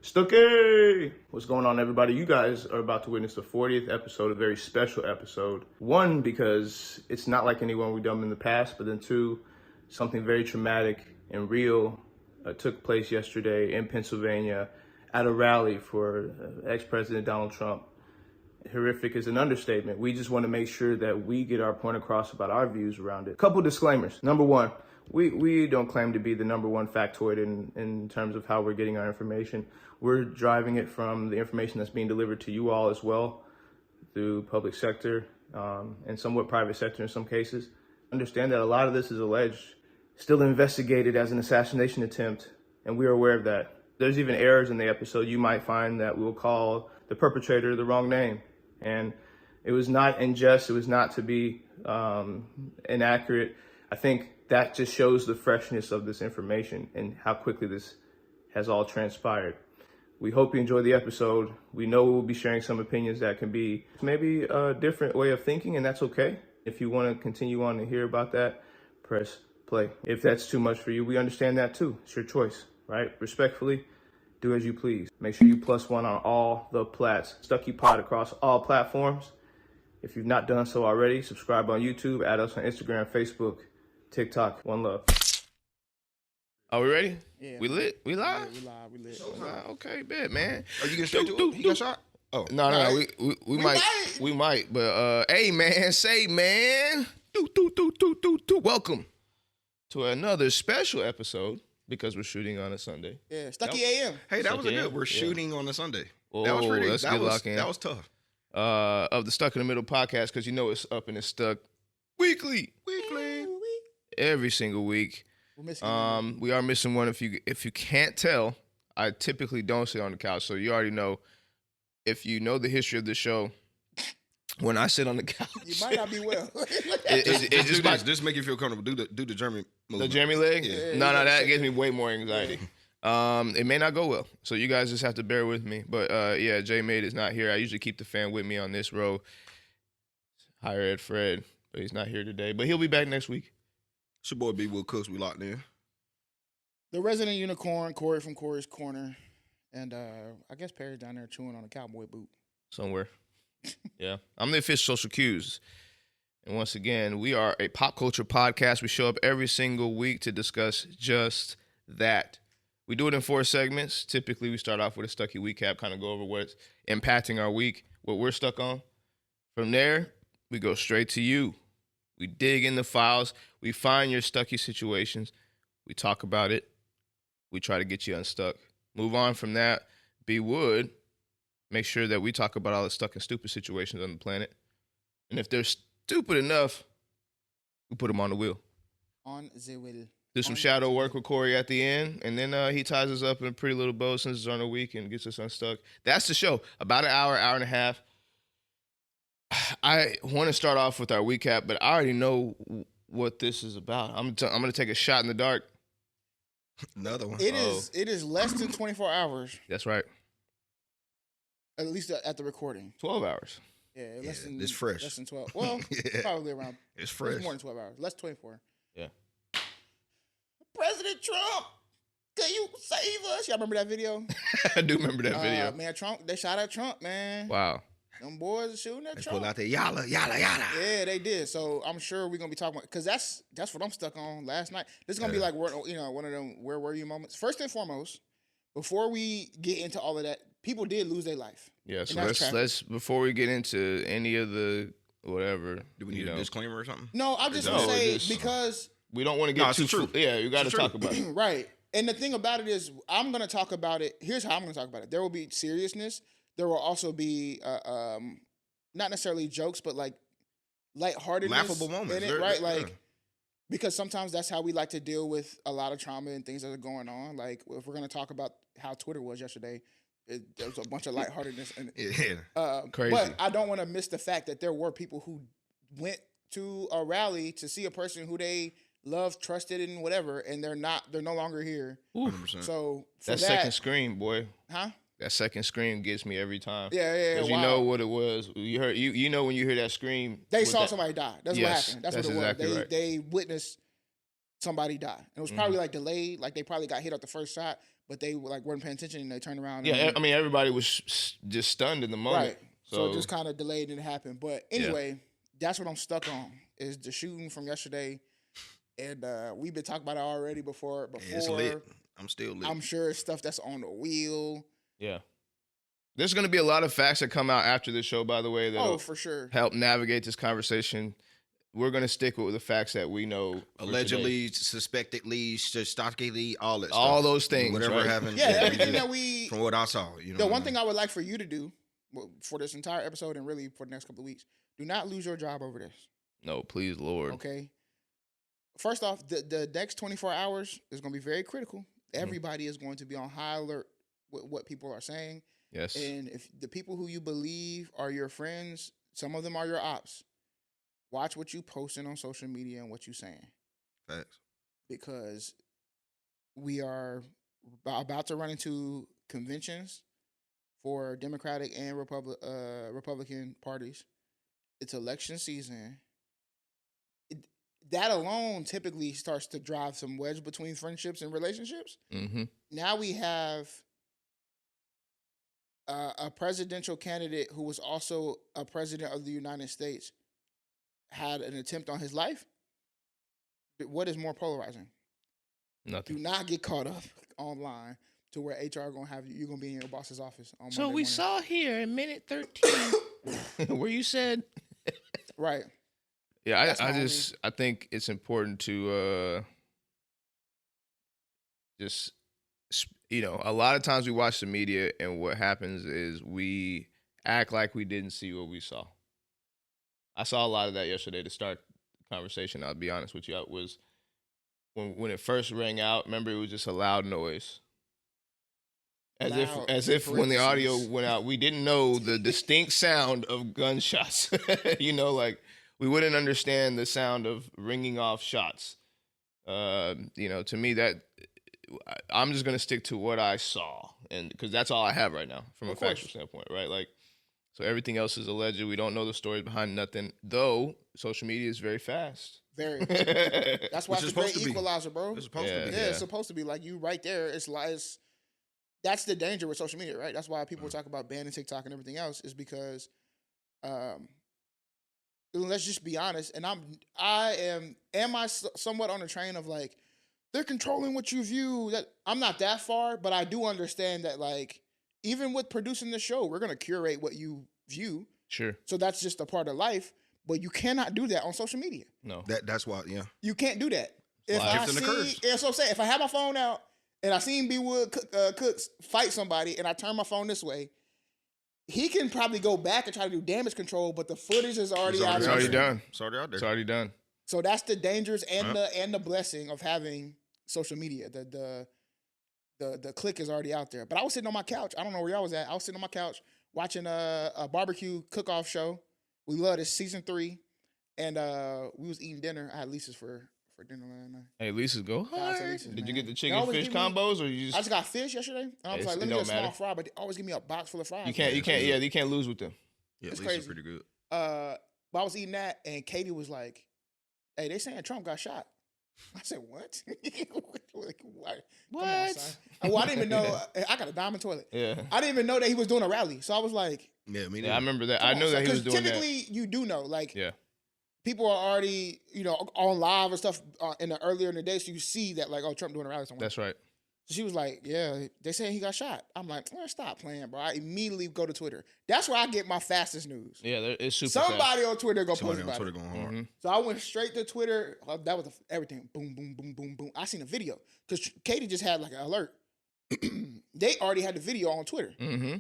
Stucky! What's going on, everybody? You guys are about to witness the 40th episode, a very special episode. One, because it's not like anyone we've done in the past, but then two, something very traumatic and real took place yesterday in Pennsylvania at a rally for ex-President Donald Trump. Horrific is an understatement. We just want to make sure that we get our point across about our views around it. Couple disclaimers. Number one, we don't claim to be the number one factoid in terms of how we're getting our information. We're driving it from the information that's being delivered to you all as well through public sector and somewhat private sector in some cases. Understand that a lot of this is alleged, still investigated as an assassination attempt, and we are aware of that. There's even errors in the episode. You might find that we'll call the perpetrator the wrong name. And it was not in jest, it was not to be inaccurate. I think that just shows the freshness of this information and how quickly this has all transpired. We hope you enjoy the episode. We know we'll be sharing some opinions that can be maybe a different way of thinking, and that's okay. If you want to continue on to hear about that, press play. If that's too much for you, we understand that too. It's your choice, right? Respectfully, do as you please. Make sure you +1 on all the plats. StuckyPod across all platforms. If you've not done so already, subscribe on YouTube, add us on Instagram, Facebook, TikTok. One love. Are we ready? Yeah. We lit? We live? Yeah, we lit. Okay, bet, man. Are you gonna straight to it? You got shot? Oh. No, we might. But hey, man, welcome to another special episode because we're shooting on a Sunday. Yeah, Stucky AM. Hey, that was a good. We're shooting on a Sunday. That was pretty. That was tough. Of the Stuck in the Middle podcast, because you know it's up and it's stuck weekly, every single week. We're missing we are missing one. If you can't tell, I typically don't sit on the couch, so you already know. If you know the history of the show, when I sit on the couch, you might not be well. it just make you feel comfortable. Do the Jeremy movement. The Jeremy leg. Yeah. No, that gives me way more anxiety. It may not go well, so you guys just have to bear with me. But yeah, J Made is not here. I usually keep the fan with me on this row. Higher Ed Fred, but he's not here today. But he'll be back next week. It's your boy B. Will Cooks. We locked in. The resident unicorn, Cori from Cori's Corner. And I guess Perry's down there chewing on a cowboy boot. Somewhere. Yeah. I'm the official social cues. And once again, we are a pop culture podcast. We show up every single week to discuss just that. We do it in 4 segments. Typically, we start off with a Stucky recap, kind of go over what's impacting our week, what we're stuck on. From there, we go straight to you. We dig in the files. We find your Stucky situations. We talk about it. We try to get you unstuck. Move on from that. B Wood, make sure that we talk about all the stuck and stupid situations on the planet. And if they're stupid enough, we put them on the wheel. On the wheel. Do some shadow work with Cori at the end, and then he ties us up in a pretty little bow since it's on a week and gets us unstuck. That's the show. About an hour and a half. I want to start off with our recap, but I already know what this is about. I'm going to take a shot in the dark. Another one. It is less than 24 hours. That's right. At least at the recording. 12 hours. Yeah, it's fresh. Less than 12. Well, probably around. It's fresh. It's more than 12 hours. Less 24. Yeah. President Trump, can you save us? Y'all remember that video? I do remember that video. Man, Trump, they shot at Trump, man. Wow. Them boys are shooting at They Trump. pull out the yalla. Yeah, they did. So I'm sure we're gonna be talking about, because that's what I'm stuck on last night. This is gonna be like, one of them where were you moments. First and foremost, before we get into all of that, people did lose their life. Yeah. So let's before we get into any of the whatever. Do we need a disclaimer or something? No, I'm just gonna say because we don't want to get too true. Yeah, you got to talk about it. Right. And the thing about it is, I'm gonna talk about it. Here's how I'm gonna talk about it. There will be seriousness. There will also be not necessarily jokes, but like lightheartedness, laughable moments, in it, right? Like, because sometimes that's how we like to deal with a lot of trauma and things that are going on. Like, if we're gonna talk about how Twitter was yesterday, there was a bunch of lightheartedness in it. Yeah, crazy. But I don't want to miss the fact that there were people who went to a rally to see a person who they loved, trusted, and whatever, and they're no longer here. 100%. So for that second scream, boy. Huh? That second scream gets me every time. Yeah. Because you know what it was. You heard you know when you hear that scream. They saw somebody die. That's what happened. That's what it exactly was. Right. They witnessed somebody die. And it was probably like delayed. Like they probably got hit at the first shot, but they like weren't paying attention and they turned around. Yeah, I mean, everybody was just stunned in the moment. Right. So it just kind of delayed and it happened. But anyway, that's what I'm stuck on is the shooting from yesterday. And we've been talking about it already before. Yeah, it's lit. I'm still lit. I'm sure it's stuff that's on the wheel. Yeah. There's going to be a lot of facts that come out after this show, by the way, that for sure help navigate this conversation. We're going to stick with the facts that we know. Allegedly, suspectedly, stockily, all that stuff. All those things. Whatever happened. Yeah, everything that we... From what I saw. You know the one thing I would like for you to do for this entire episode and really for the next couple of weeks, do not lose your job over this. No, please, Lord. Okay? First off, the next 24 hours is going to be very critical. Everybody is going to be on high alert with what people are saying. Yes. And if the people who you believe are your friends, some of them are your ops. Watch what you posting on social media and what you saying. Facts. Because we are about to run into conventions for Democratic and Republican parties. It's election season. That alone typically starts to drive some wedge between friendships and relationships. Mm-hmm. Now we have a presidential candidate who was also a president of the United States had an attempt on his life. What is more polarizing? Nothing. Do not get caught up online to where HR gonna have you. You're gonna be in your boss's office on So Monday we morning. saw here in minute 13 where you said, right? Yeah, I think it's important to just, you know, a lot of times we watch the media and what happens is we act like we didn't see what we saw. I saw a lot of that yesterday to start the conversation. I'll be honest with you. It was when it first rang out, remember it was just a loud noise. As if when the audio went out, we didn't know the distinct sound of gunshots. You know, like we wouldn't understand the sound of ringing off shots. You know, to me, that I'm just going to stick to what I saw, and because that's all I have right now from a factual standpoint, right? Like, so everything else is alleged. We don't know the stories behind nothing, though social media is very fast. Very. That's why it's a great equalizer, bro. It's supposed to be. Yeah, it's supposed to be. Like, you right there, it's like, that's the danger with social media, right? That's why people talk about banning TikTok and everything else, is because, let's just be honest, and I am somewhat on the train of like, they're controlling what you view. That I'm not that far, but I do understand that, like, even with producing the show, we're gonna curate what you view. Sure. So that's just a part of life, but you cannot do that on social media. No. That's why, you can't do that. If I see, yeah, so say if I have my phone out and I seen B Wood Cooks fight somebody and I turn my phone this way, he can probably go back and try to do damage control, but the footage is already out there. It's already done. It's already out there. It's already done. So that's the dangers and the blessing of having social media. The click is already out there. But I was sitting on my couch. I don't know where y'all was at. I was sitting on my couch watching a barbecue cook-off show. We love this, season 3. And we was eating dinner. I had Lisa's for dinner last night. Hey, Lisa's go hard. Lisa's, Did man. you get the chicken fish combos or you just? I just got fish yesterday. And I was like, let me get a small fry, but they always give me a box full of fries. You can't lose with them. Yeah, it's Lisa's crazy. pretty good. But I was eating that, and Katie was like, "Hey, they saying Trump got shot." I said, "What? What? Come on, son." Well, I didn't even know. I got a diamond toilet. Yeah. I didn't even know that he was doing a rally. So I was like, "Yeah, me neither." Yeah, I remember that. I knew that he was doing that. Typically, you do know, like, yeah, people are already, on live and stuff earlier in the day, so you see that, like, oh, Trump doing a rally somewhere. That's right. So she was like, yeah, they saying he got shot. I'm like, stop playing, bro. I immediately go to Twitter. That's where I get my fastest news. Yeah, it's super Somebody fast. on Twitter go Somebody post on about Twitter it. going hard. Mm-hmm. So I went straight to Twitter. That was everything. Boom, boom, boom, boom, boom. I seen a video because Katie just had like an alert. They already had the video on Twitter. Mm-hmm.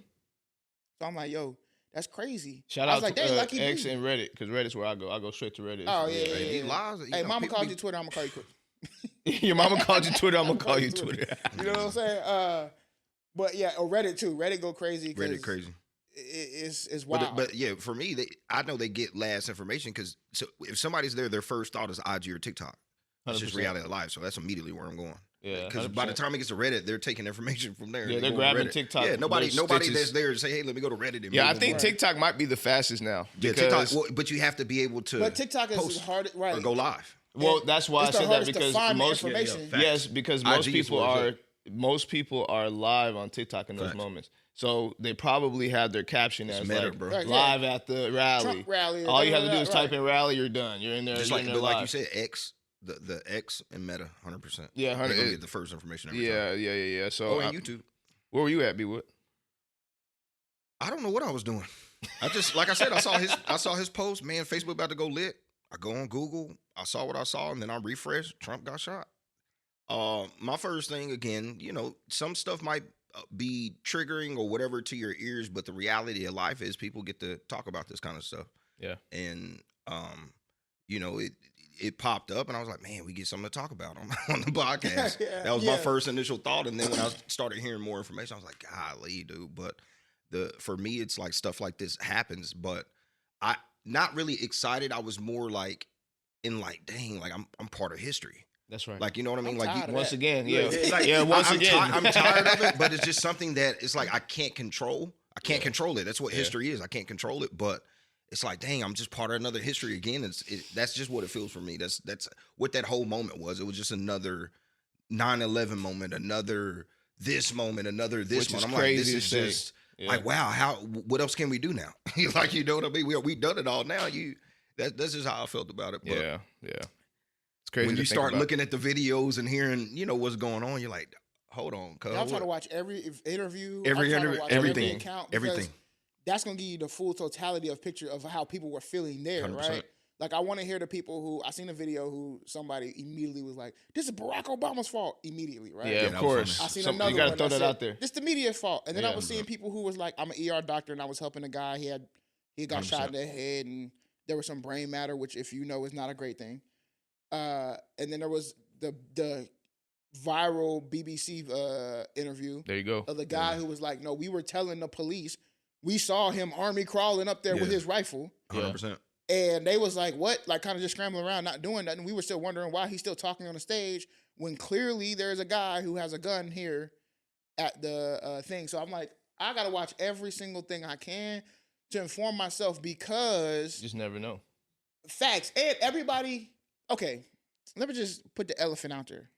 So I'm like, yo, that's crazy. Shout out to X and Reddit, because Reddit's where I go. I go straight to Reddit. Oh, yeah. Lies, Hey, mama called you Twitter, I'm going to call you quick. Your mama called you Twitter, I'm going to call you Twitter. You know what I'm saying? But yeah, Reddit too. Reddit go crazy. Reddit crazy. It's wild. But yeah, for me, I know they get last information because if somebody's there, their first thought is IG or TikTok. That's just reality of life. So that's immediately where I'm going. Yeah, because by the time it gets to Reddit, they're taking information from there. Yeah, they're grabbing TikTok. Yeah, nobody that's there to say, hey, let me go to Reddit. Yeah, I think TikTok might be the fastest now. Yeah, TikTok. Well, but you have to be able to. But TikTok is hard, right? Or go live. Well, that's why I said that, because most information. because most people are most people are live on TikTok in those Facts. moments. So they probably have their caption as meta, like bro. Right, live at the rally. Trump rally. All you have to do is type right. in rally, you're done. You're in there. Just you're like, in there but like you live. said, X, the X and Meta, 100%. Yeah, They're 100. gonna get the first information every time. Yeah. So Oh, and YouTube. where were you at, B-Wood? I don't know what I was doing. I just, like I said, I saw his post. Man, Facebook about to go lit. I go on Google. I saw what I saw, and then I refresh. Trump got shot. My first thing, again, you know, some stuff might be triggering or whatever to your ears, but the reality of life is people get to talk about this kind of stuff. Yeah. And you know, it popped up, and I was like, man, we get something to talk about on the podcast. That was my first initial thought, and then when I started hearing more information, I was like, golly, dude. But for me, it's like stuff like this happens, but I not really excited. I was more like dang, like I'm part of history. That's right. Like, you know what I mean? Like once again, once again, I'm tired of it, but it's just something that it's like I can't control. I can't control it. That's what history is. I can't control it, but it's like, dang, I'm just part of another history again. That's just what it feels for me. That's what that whole moment was. It was just another 9/11 moment, another this moment, another this moment. I'm like, this is just like, wow. What else can we do now? Like, you know what I mean? We done it all now. That's just how I felt about it. But yeah. It's crazy when you start looking at the videos and hearing, you know, what's going on, you're like, hold on, cuz. I'm trying to watch every interview, everything, account, everything. That's gonna give you the full totality of picture of how people were feeling there, 100%. right? Like, I want to hear the people who I seen a video who somebody immediately was like, "This is Barack Obama's fault," immediately, right? Yeah, of course. I seen another you gotta one throw that that said, out there. "This the media's fault," and then I was seeing people who was like, "I'm an ER doctor and I was helping a guy. He got 100%. shot in the head and there was some brain matter, which, if you know, is not a great thing." And then there was the viral BBC interview There you go. of the guy who was like, "No, we were telling the police we saw him army crawling up there with his rifle." 100%. And they was like, "What?" Like, kind of just scrambling around, not doing nothing. We were still wondering why he's still talking on the stage when clearly there's a guy who has a gun here at the thing. So I'm like, I gotta watch every single thing I can to inform myself, because You just never know. facts and everybody. Okay, let me just put the elephant out there.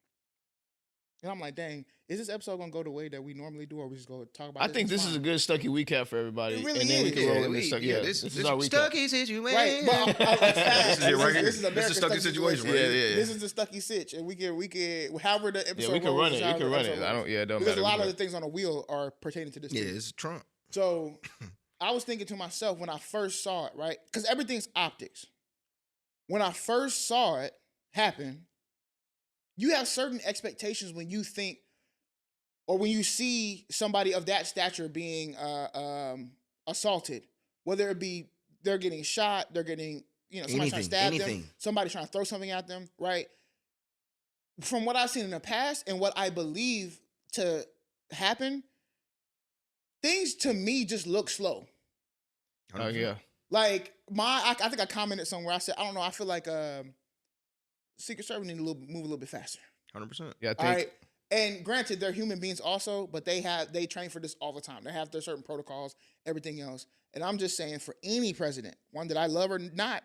And I'm like, dang, is this episode gonna go the way that we normally do, or we just go talk about? I think this is a good Stucky recap for everybody. It really and then we is. can roll Yeah, in this Stucky. this This is our recap. Stucky situation. right. But This is it right here. This is This America's is Stucky situation right Yeah, here. yeah. This is the Stucky sitch, and we can however the episode. Yeah, we can rolls, run it. You however can the run it. episode I rolls. don't. Yeah, it don't Because matter. a lot of the things on the wheel are pertaining to this. Yeah, too. it's Trump. So I was thinking to myself when I first saw it, right? Because everything's optics. When I first saw it happen, you have certain expectations when you think, or when you see somebody of that stature being assaulted, whether it be they're getting shot, they're getting, somebody trying to stab them, somebody trying to throw something at them, right? From what I've seen in the past and what I believe to happen, things to me just look slow. Oh yeah. Like I think I commented somewhere. I said, I don't know. I feel like Secret Service need to move a little bit faster. 100%. Yeah, I think. All right. And granted, they're human beings also, but they train for this all the time. They have their certain protocols, everything else. And I'm just saying, for any president, one that I love or not,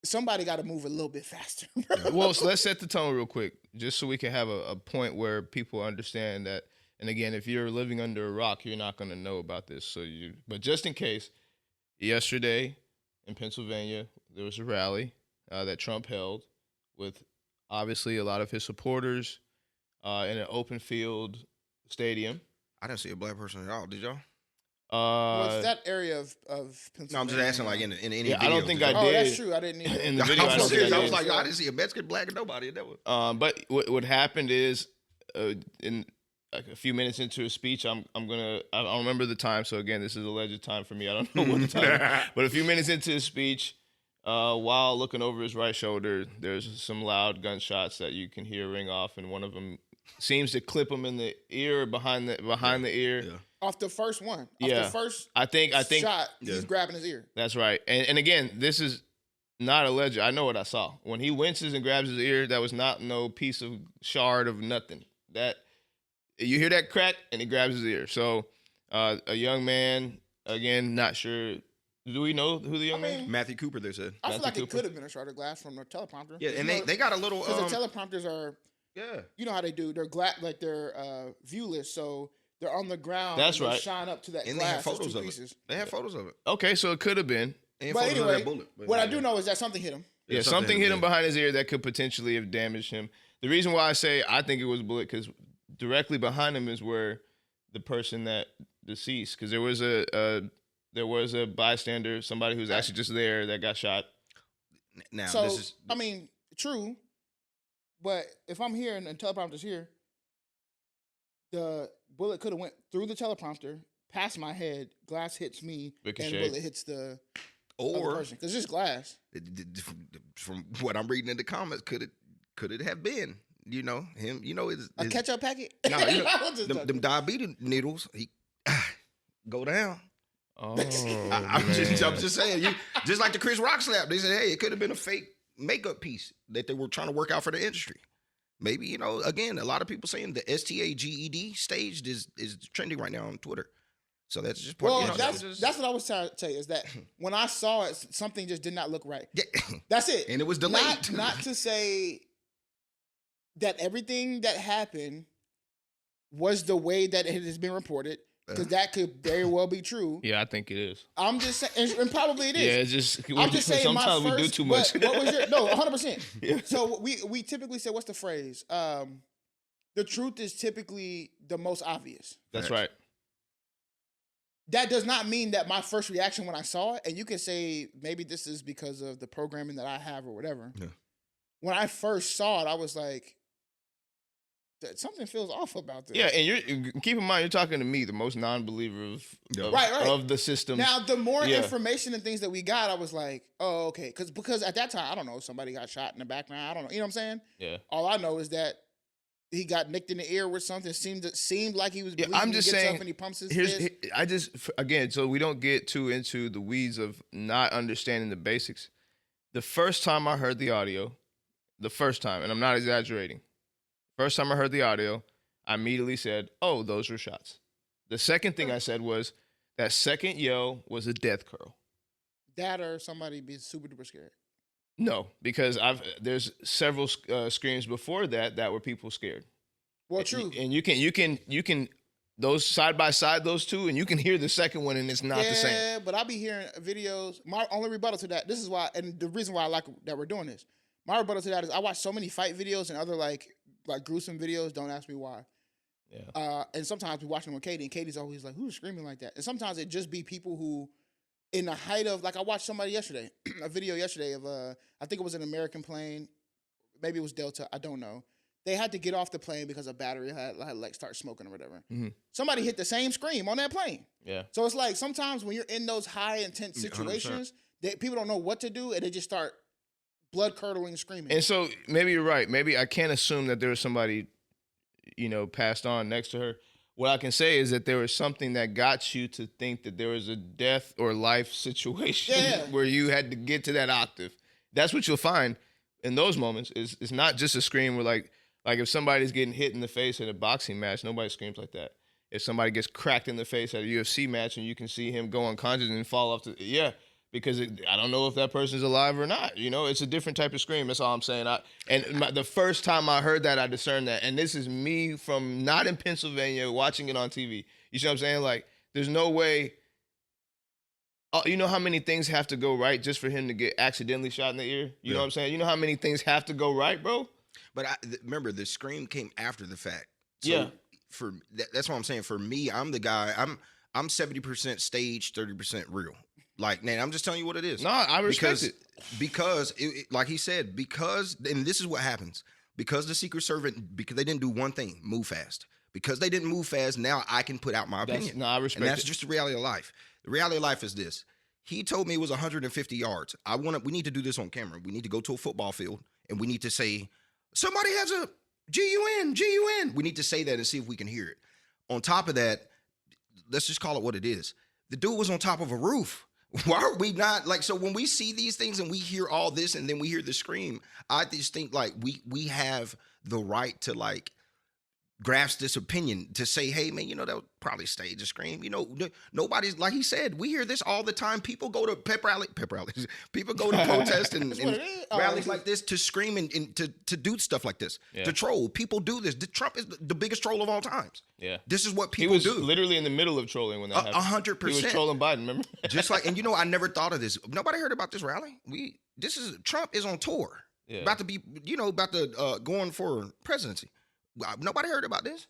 somebody got to move a little bit faster. Well, so let's set the tone real quick, just so we can have a point where people understand that. And again, if you're living under a rock, you're not going to know about this. But just in case, yesterday in Pennsylvania, there was a rally that Trump held with obviously a lot of his supporters in an open field stadium. I didn't see a black person at all. Did y'all? Well, it's that area of Pennsylvania. No, I'm just asking, like in any video. I don't think I did. Oh, that's true. I didn't either. In the video, I was like, did. I didn't see a Mexican, black, or nobody in that one. But what happened is, in like a few minutes into his speech, I don't remember the time. So again, this is alleged time for me. I don't know what the time is. But a few minutes into his speech, while looking over his right shoulder, there's some loud gunshots that you can hear ring off, and one of them seems to clip him in the ear, behind the ear. Yeah. Off the first one. Off Yeah. the first I think shot, he's grabbing his ear. That's right. And again, this is not alleged. I know what I saw. When he winces and grabs his ear, that was not no piece of shard of nothing. That you hear that crack, and he grabs his ear. So a young man, again, not sure. Do we know who the young man is? Matthew Cooper, they said. I feel Matthew like Cooper? it could have been a shutter glass from the teleprompter. Yeah, and they got a little. Because the teleprompters are Yeah. You know how they do. They're like they're viewless, so they're on the ground. That's and right. They shine up to that And glass. they have photos of pieces. it. They have photos of it. Okay, so it could have been. And But photos of anyway, that bullet. what I do know is that something hit him. Yeah, something hit him behind his ear that could potentially have damaged him. The reason why I say I think it was a bullet, because directly behind him is where the person that deceased, because there was a bystander, somebody who's actually just there that got shot. Now, So this is I mean, true. But if I'm here and the teleprompter's here, the bullet could have went through the teleprompter, past my head, glass hits me, Ricochet. and bullet hits the or other person. Because it's glass. from what I'm reading in the comments, could it have been? You know him. You know A ketchup packet. No, you know, them diabetes needles. He go down. Oh, I'm just saying. Just like the Chris Rock slap. They said, hey, it could have been a fake makeup piece that they were trying to work out for the industry. Maybe, you know, again, a lot of people saying the STAGED staged is trending right now on Twitter. So that's just part Well, of that's what I was trying to tell you, is that when I saw it, something just did not look right. Yeah. That's it. And it was delayed. Not to say that everything that happened was the way that it has been reported, because that could very well be true. yeah, I think it is. I'm just saying, and probably it is. Yeah, it's just I'm just saying sometimes my first, we do too much. What was your, no, 100%. Yeah. So we typically say, what's the phrase? The truth is typically the most obvious. That's right. That does not mean that my first reaction when I saw it, and you can say maybe this is because of the programming that I have or whatever. Yeah. When I first saw it, I was like, something feels off about this. Yeah, and you're keep in mind, you're talking to me, the most non-believer of Right. of the system. Now, the more information and things that we got, I was like, oh, okay. Because at that time, I don't know, somebody got shot in the background. I don't know. You know what I'm saying? Yeah. All I know is that he got nicked in the ear with something. Seemed like he was bleeding. I'm just saying. And he pumps his fist. I just, again, so we don't get too into the weeds of not understanding the basics. The first time I heard the audio, and I'm not exaggerating, first time I heard the audio, I immediately said, oh, those were shots. The second thing I said was, that second yell was a death curl. That or somebody be super duper scared. No, because there's several screams before that were people scared. Well, true. And you can those side by side, those two, and you can hear the second one, and it's not the same. Yeah, but I be hearing videos. My only rebuttal to that, this is why, and the reason why I like that we're doing this. My rebuttal to that is I watch so many fight videos and other like gruesome videos. Don't ask me why. Yeah. And sometimes we watch them with Katie, and Katie's always like, "Who's screaming like that?" And sometimes it just be people who, in the height of, like, I watched somebody yesterday, a video yesterday of I think it was an American plane, maybe it was Delta, I don't know. They had to get off the plane because a battery had like start smoking or whatever. Mm-hmm. Somebody hit the same scream on that plane. Yeah. So it's like sometimes when you're in those high intense situations, that people don't know what to do, and they just start blood curdling screaming. And so maybe you're right. Maybe I can't assume that there was somebody, passed on next to her. What I can say is that there was something that got you to think that there was a death or life situation where you had to get to that octave. That's what you'll find in those moments. It's not just a scream where like if somebody's getting hit in the face at a boxing match, nobody screams like that. If somebody gets cracked in the face at a UFC match and you can see him go unconscious and fall off because I don't know if that person's alive or not. It's a different type of scream. That's all I'm saying. The first time I heard that, I discerned that. And this is me from not in Pennsylvania watching it on TV. You see what I'm saying? Like, there's no way. You know how many things have to go right just for him to get accidentally shot in the ear? You know what I'm saying? You know how many things have to go right, bro? But remember, the scream came after the fact. So that's what I'm saying. For me, I'm the guy. I'm 70% stage, 30% real. Like, man, I'm just telling you what it is. No, I respect it. Because like he said, and this is what happens. Because the Secret Service, because they didn't do one thing, move fast. Because they didn't move fast, now I can put out my opinion. No, I respect it. And that's just the reality of life. The reality of life is this. He told me it was 150 yards. We need to do this on camera. We need to go to a football field, and we need to say, somebody has a GUN. We need to say that and see if we can hear it. On top of that, let's just call it what it is. The dude was on top of a roof. Why are we not so when we see these things and we hear all this and then we hear the scream, I just think we have the right to grasp this opinion to say, hey, man, you know, that would probably stage a scream. You know, nobody's, like he said, we hear this all the time. People go to pep rallies. People go to protest and rallies like this to scream and to do stuff like this, to troll. People do this. Trump is the biggest troll of all times. Yeah. This is what people do. He was literally in the middle of trolling when that happened. 100%. He was trolling Biden, remember? Just like, and you know, I never thought of this. Nobody heard about this rally. Trump is on tour. About to be, you know, going for presidency. Nobody heard about this.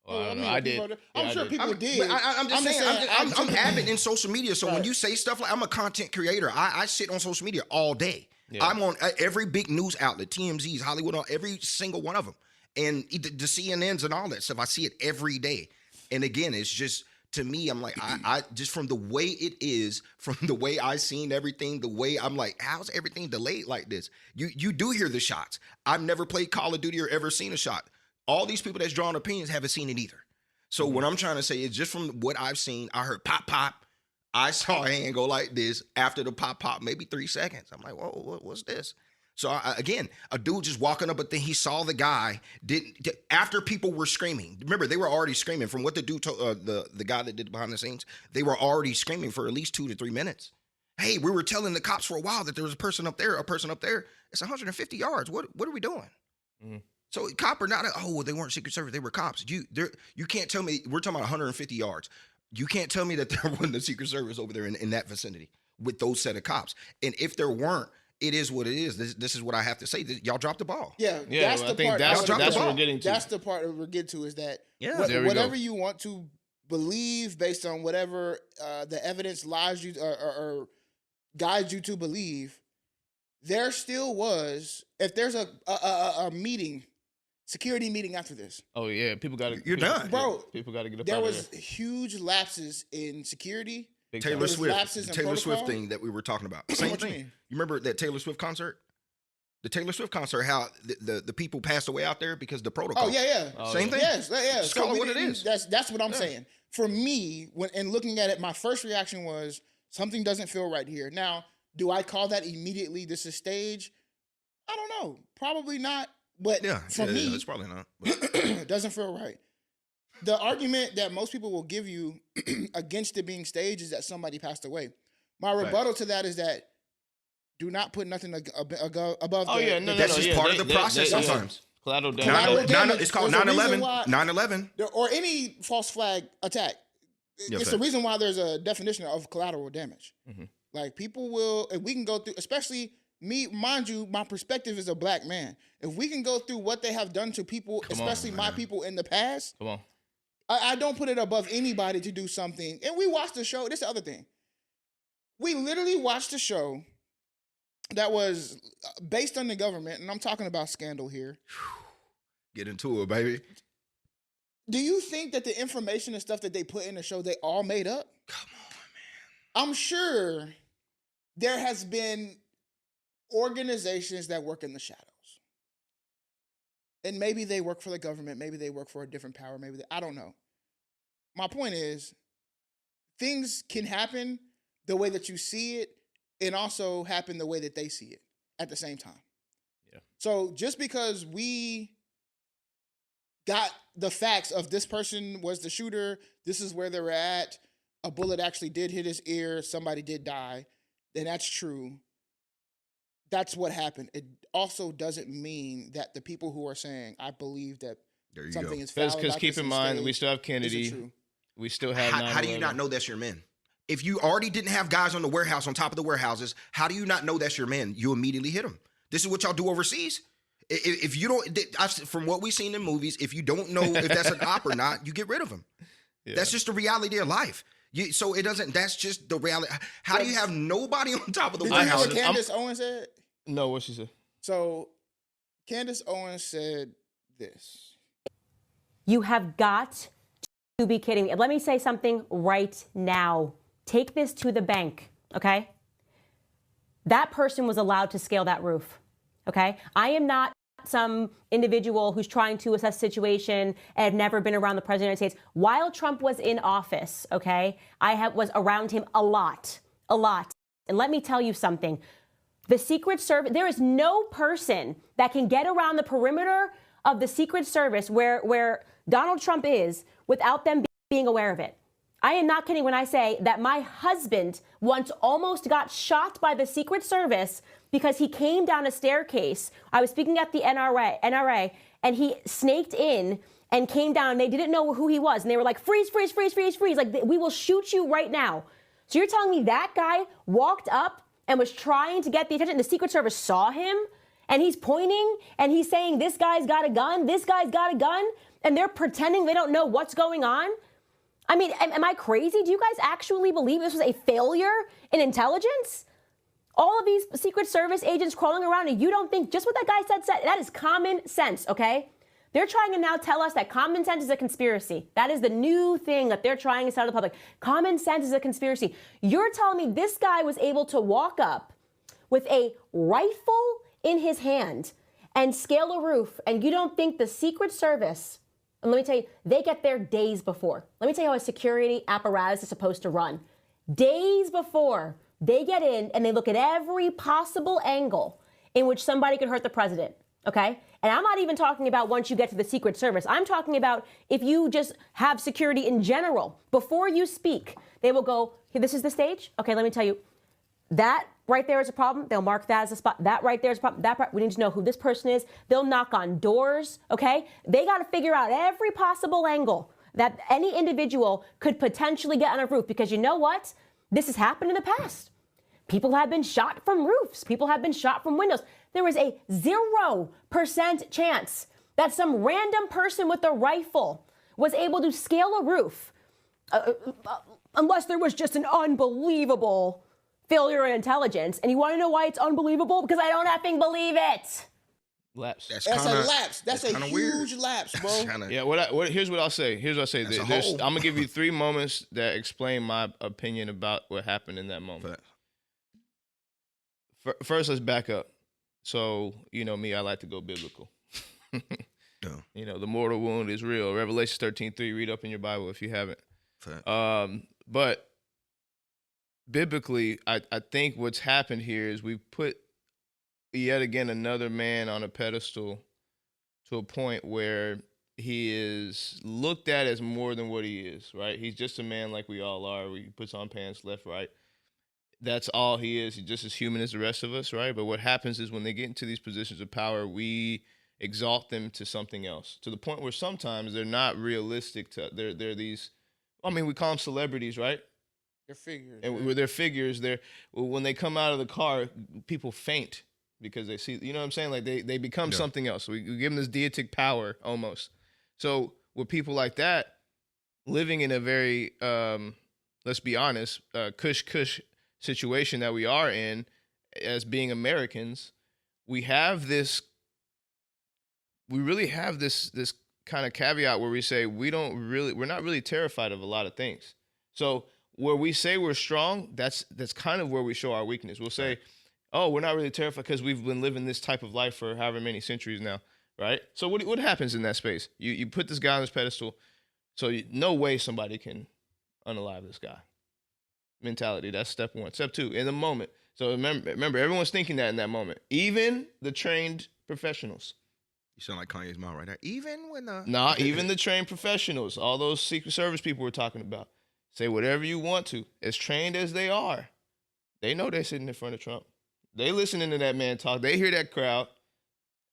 Well, I don't know. I did. I'm sure people did. I'm just saying, I'm avid in social media. So when you say stuff like, I'm a content creator. I sit on social media all day. I'm on every big news outlet, TMZ's, Hollywood, every single one of them. And the CNNs and all that stuff, I see it every day. And again, it's just, to me, I'm like, I just from the way it is, from the way I seen everything, the way I'm like, how's everything delayed like this? You do hear the shots. I've never played Call of Duty or ever seen a shot. All these people that's drawing opinions haven't seen it either. So what I'm trying to say is just from what I've seen, I heard pop, pop. I saw a hand go like this after the pop, pop, maybe 3 seconds. I'm like, whoa, what's this? So again, a dude just walking up, but then he saw the guy after people were screaming. Remember, they were already screaming from what the dude told, the guy that did behind the scenes. They were already screaming for at least 2 to 3 minutes. Hey, we were telling the cops for a while that there was a person up there, It's 150 yards. What are we doing? Mm-hmm. So cop or not, they weren't Secret Service, they were cops. You can't tell me, we're talking about 150 yards. You can't tell me that there wasn't the Secret Service over there in that vicinity with those set of cops. And if there weren't, it is what it is. This is what I have to say. Y'all dropped the ball. Yeah, that's the part. That's what we're getting to. That's the part that we're getting to is that whatever you want to believe based on whatever the evidence lies you or guides you to believe, there still was, if there's a meeting, security meeting after this. Oh yeah, people got to. You're done, bro. People got to get up. There was huge lapses in security. Taylor Swift thing that we were talking about. Same thing. You remember that Taylor Swift concert? The Taylor Swift concert, how the people passed away out there because the protocol. Oh yeah. Same thing. Yes, yeah. Just call it what it is. That's what I'm saying. For me, when looking at it, my first reaction was something doesn't feel right here. Now, do I call that immediately? This is stage? I don't know. Probably not. But for me, it's probably not. It doesn't feel right. The argument that most people will give you against it being staged is that somebody passed away. My rebuttal to that is that do not put nothing above. That's just part of the process sometimes. Collateral damage. It's called 9/11. 9/11. Or any false flag attack. It's the reason why there's a definition of collateral damage. Mm-hmm. Like people will, if we can go through, especially me, mind you, my perspective is a black man. If we can go through what they have done to people, especially my people in the past, I don't put it above anybody to do something. And we watched the show. This is the other thing. We literally watched a show that was based on the government, and I'm talking about Scandal here. Get into it, baby. Do you think that the information and stuff that they put in the show, they all made up? Come on, man. I'm sure there has been organizations that work in the shadows. And maybe they work for the government. Maybe they work for a different power. I don't know. My point is, things can happen the way that you see it and also happen the way that they see it at the same time. Yeah. So just because we got the facts of this person was the shooter, this is where they were at, a bullet actually did hit his ear, somebody did die, then that's true. That's what happened. It also doesn't mean that the people who are saying, I believe that something is foul. Because keep in mind, we still have Kennedy. We still have how do you not know that's your men? If you already didn't have guys on the warehouse, on top of the warehouses, how do you not know that's your men? You immediately hit them. This is what y'all do overseas. If you don't, from what we've seen in movies, if you don't know if that's an op or not, you get rid of them. Yeah. That's just the reality of life. So it doesn't, that's just the reality. How do you have nobody on top of the warehouse? Did you hear what Candace Owens said? No, what she said? So Candace Owens said this. You have got to be kidding me. Let me say something right now. Take this to the bank, okay? That person was allowed to scale that roof, okay? I am not some individual who's trying to assess the situation and have never been around the president of the United States. While Trump was in office, okay, I was around him a lot. And let me tell you something. The Secret Service, there is no person that can get around the perimeter of the Secret Service where Donald Trump is without them being aware of it. I am not kidding when I say that my husband once almost got shot by the Secret Service because he came down a staircase. I was speaking at the NRA, and he snaked in and came down, and they didn't know who he was. And they were like, freeze, freeze, freeze, freeze, freeze. Like, we will shoot you right now. So you're telling me that guy walked up and was trying to get the attention. The Secret Service saw him, and he's pointing, and he's saying, this guy's got a gun, this guy's got a gun, and they're pretending they don't know what's going on? I mean, am I crazy? Do you guys actually believe this was a failure in intelligence? All of these Secret Service agents crawling around, and you don't think just what that guy said, that is common sense, okay? They're trying to now tell us that common sense is a conspiracy. That is the new thing that they're trying to tell the public. Common sense is a conspiracy. You're telling me this guy was able to walk up with a rifle in his hand and scale a roof, and you don't think the Secret Service, and let me tell you, they get there days before. Let me tell you how a security apparatus is supposed to run. Days before, they get in and they look at every possible angle in which somebody could hurt the president, okay? And I'm not even talking about once you get to the Secret Service. I'm talking about if you just have security in general. Before you speak, they will go, hey, this is the stage? Okay, let me tell you, that right there is a problem. They'll mark that as a spot. That right there is a problem. That part, we need to know who this person is. They'll knock on doors, okay? They got to figure out every possible angle that any individual could potentially get on a roof, because you know what? This has happened in the past. People have been shot from roofs. People have been shot from windows. There is a 0% chance that some random person with a rifle was able to scale a roof, unless there was just an unbelievable failure in intelligence. And you want to know why it's unbelievable? Because I don't effing believe it. Lapse. That's a lapse. That's a huge weird. Lapse, bro. Yeah. Here's what I'll say. I'm gonna give you 3 moments that explain my opinion about what happened in that moment. First, let's back up. So, you know me, I like to go biblical. You know, the mortal wound is real. Revelation 13:3. Read up in your Bible if you haven't. But biblically, I think what's happened here is we put yet again another man on a pedestal to a point where he is looked at as more than what he is, right? He's just a man like we all are. He puts on pants left, right. That's all he is. He's just as human as the rest of us, right? But what happens is when they get into these positions of power, we exalt them to something else, to the point where sometimes they're not realistic. They're these, I mean, we call them celebrities, right? They're figures. And with their figures, when they come out of the car, people faint because they see, you know what I'm saying? Like they become something else. We give them this deitic power almost. So with people like that, living in a very, let's be honest, cush situation that we are in as being Americans, we really have this kind of caveat where we say we're not really terrified of a lot of things. So where we say we're strong, that's kind of where we show our weakness. We'll say, oh, we're not really terrified because we've been living this type of life for however many centuries now, right? So what happens in that space? You put this guy on this pedestal, so no way somebody can unalive this guy. Mentality, that's step 1. Step 2, in the moment. So remember, everyone's thinking that in that moment. Even the trained professionals. You sound like Kanye's mom right now. Even when even the trained professionals, all those Secret Service people we're talking about, say whatever you want to. As trained as they are, they know they're sitting in front of Trump. They listening to that man talk. They hear that crowd.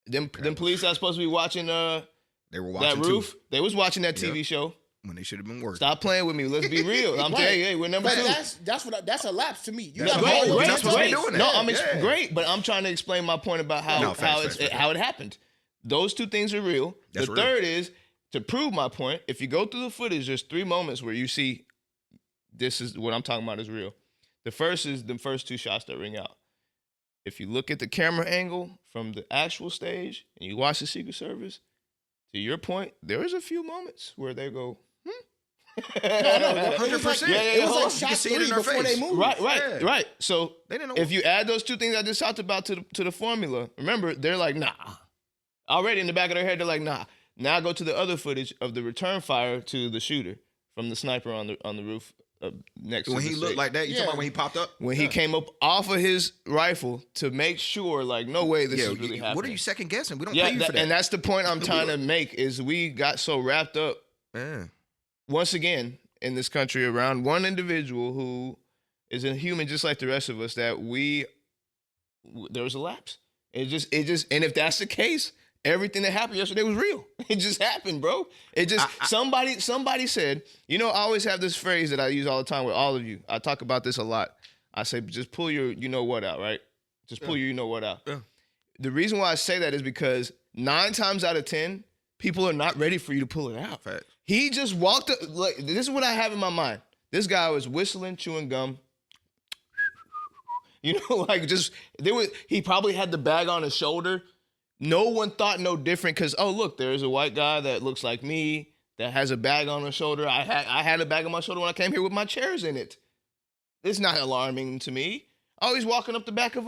Them police are supposed to be watching they were watching that roof. Too. They was watching that TV show. When they should have been working. Stop playing with me. Let's be real. I'm telling you, hey, we're number 2. That's a lapse to me. That's great. No, great, but I'm trying to explain my point about how it happened. Those 2 things are real. The third is, to prove my point, if you go through the footage, there's 3 moments where you see this is what I'm talking about is real. The first is the first 2 shots that ring out. If you look at the camera angle from the actual stage and you watch the Secret Service, to your point, there is a few moments where they go, No, 100%. It was like shot 3 before they moved. Right. So they didn't know if you add those 2 things I just talked about to the formula, remember, they're like, nah. Already in the back of their head, they're like, nah. Now go to the other footage of the return fire to the shooter from the sniper on the roof next When to he the looked stake. like that, you talking about when he popped up? When he came up off of his rifle to make sure, like, no way this is really happening. What are you second guessing? We don't pay you for that. And that's the point I'm trying to make is we got so wrapped up once again in this country around one individual who is a human just like the rest of us that there was a lapse. It just, and if that's the case, everything that happened yesterday was real. It just happened, bro. It just, somebody said, I always have this phrase that I use all the time with all of you. I talk about this a lot. I say, just pull your you-know-what out, right? Just pull your you-know-what out. Yeah. The reason why I say that is because 9 times out of 10, people are not ready for you to pull it out. Fact. He just walked up, like, this is what I have in my mind. This guy was whistling, chewing gum. He probably had the bag on his shoulder. No one thought no different because, look, there's a white guy that looks like me that has a bag on his shoulder. I had a bag on my shoulder when I came here with my chairs in it. It's not alarming to me. Oh, he's walking up the back of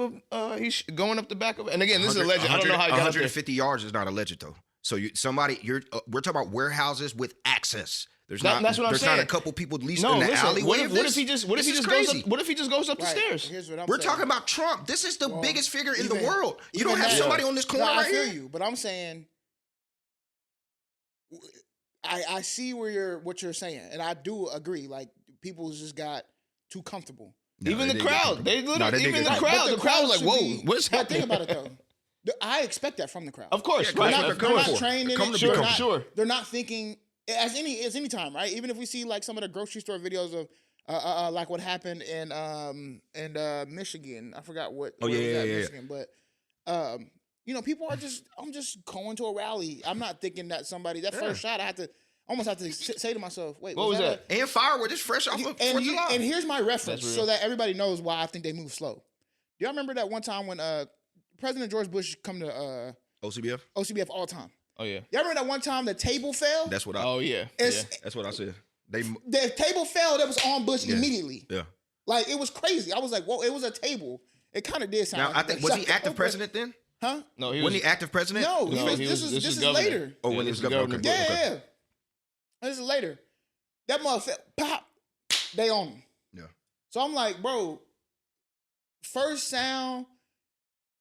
he's going up the back of and again, this is alleged. I don't know how he got 150 yards is not alleged though. So we're talking about warehouses with access. There's not a couple people at least in the alleyway. What if he just goes up the stairs? Here's what We're talking about Trump. This is the biggest figure in the world. You don't have somebody on this corner right here. I feel you, but I'm saying I see what you're saying, and I do agree. Like people just got too comfortable. No, even the crowd, the crowd was like, "Whoa, what's happening?" Think about it though. I expect that from the crowd. Of course, they're not trained in it. Sure. They're not thinking as any time, right? Even if we see like some of the grocery store videos of like what happened in Michigan. I forgot what. Michigan, but people are just. I'm just going to a rally. I'm not thinking that first shot. I almost have to say to myself, wait, what was that? And firework just fresh off of 4th of July. And here's my reference so that everybody knows why I think they move slow. Do y'all remember that one time when President George Bush come to OCBF? OCBF all the time. Oh yeah. Y'all remember that one time the table fell? That's what Oh yeah. That's what I said. The table fell. That was on Bush immediately. Yeah. Like it was crazy. I was like, whoa! It was a table. It kind of did sound. Now I think was he active president then? Huh? No, wasn't he active president? No, this is later. Oh, when he was governor. Yeah. This is later. That motherfucker pop. They on him. Yeah. So I'm like, bro. First sound.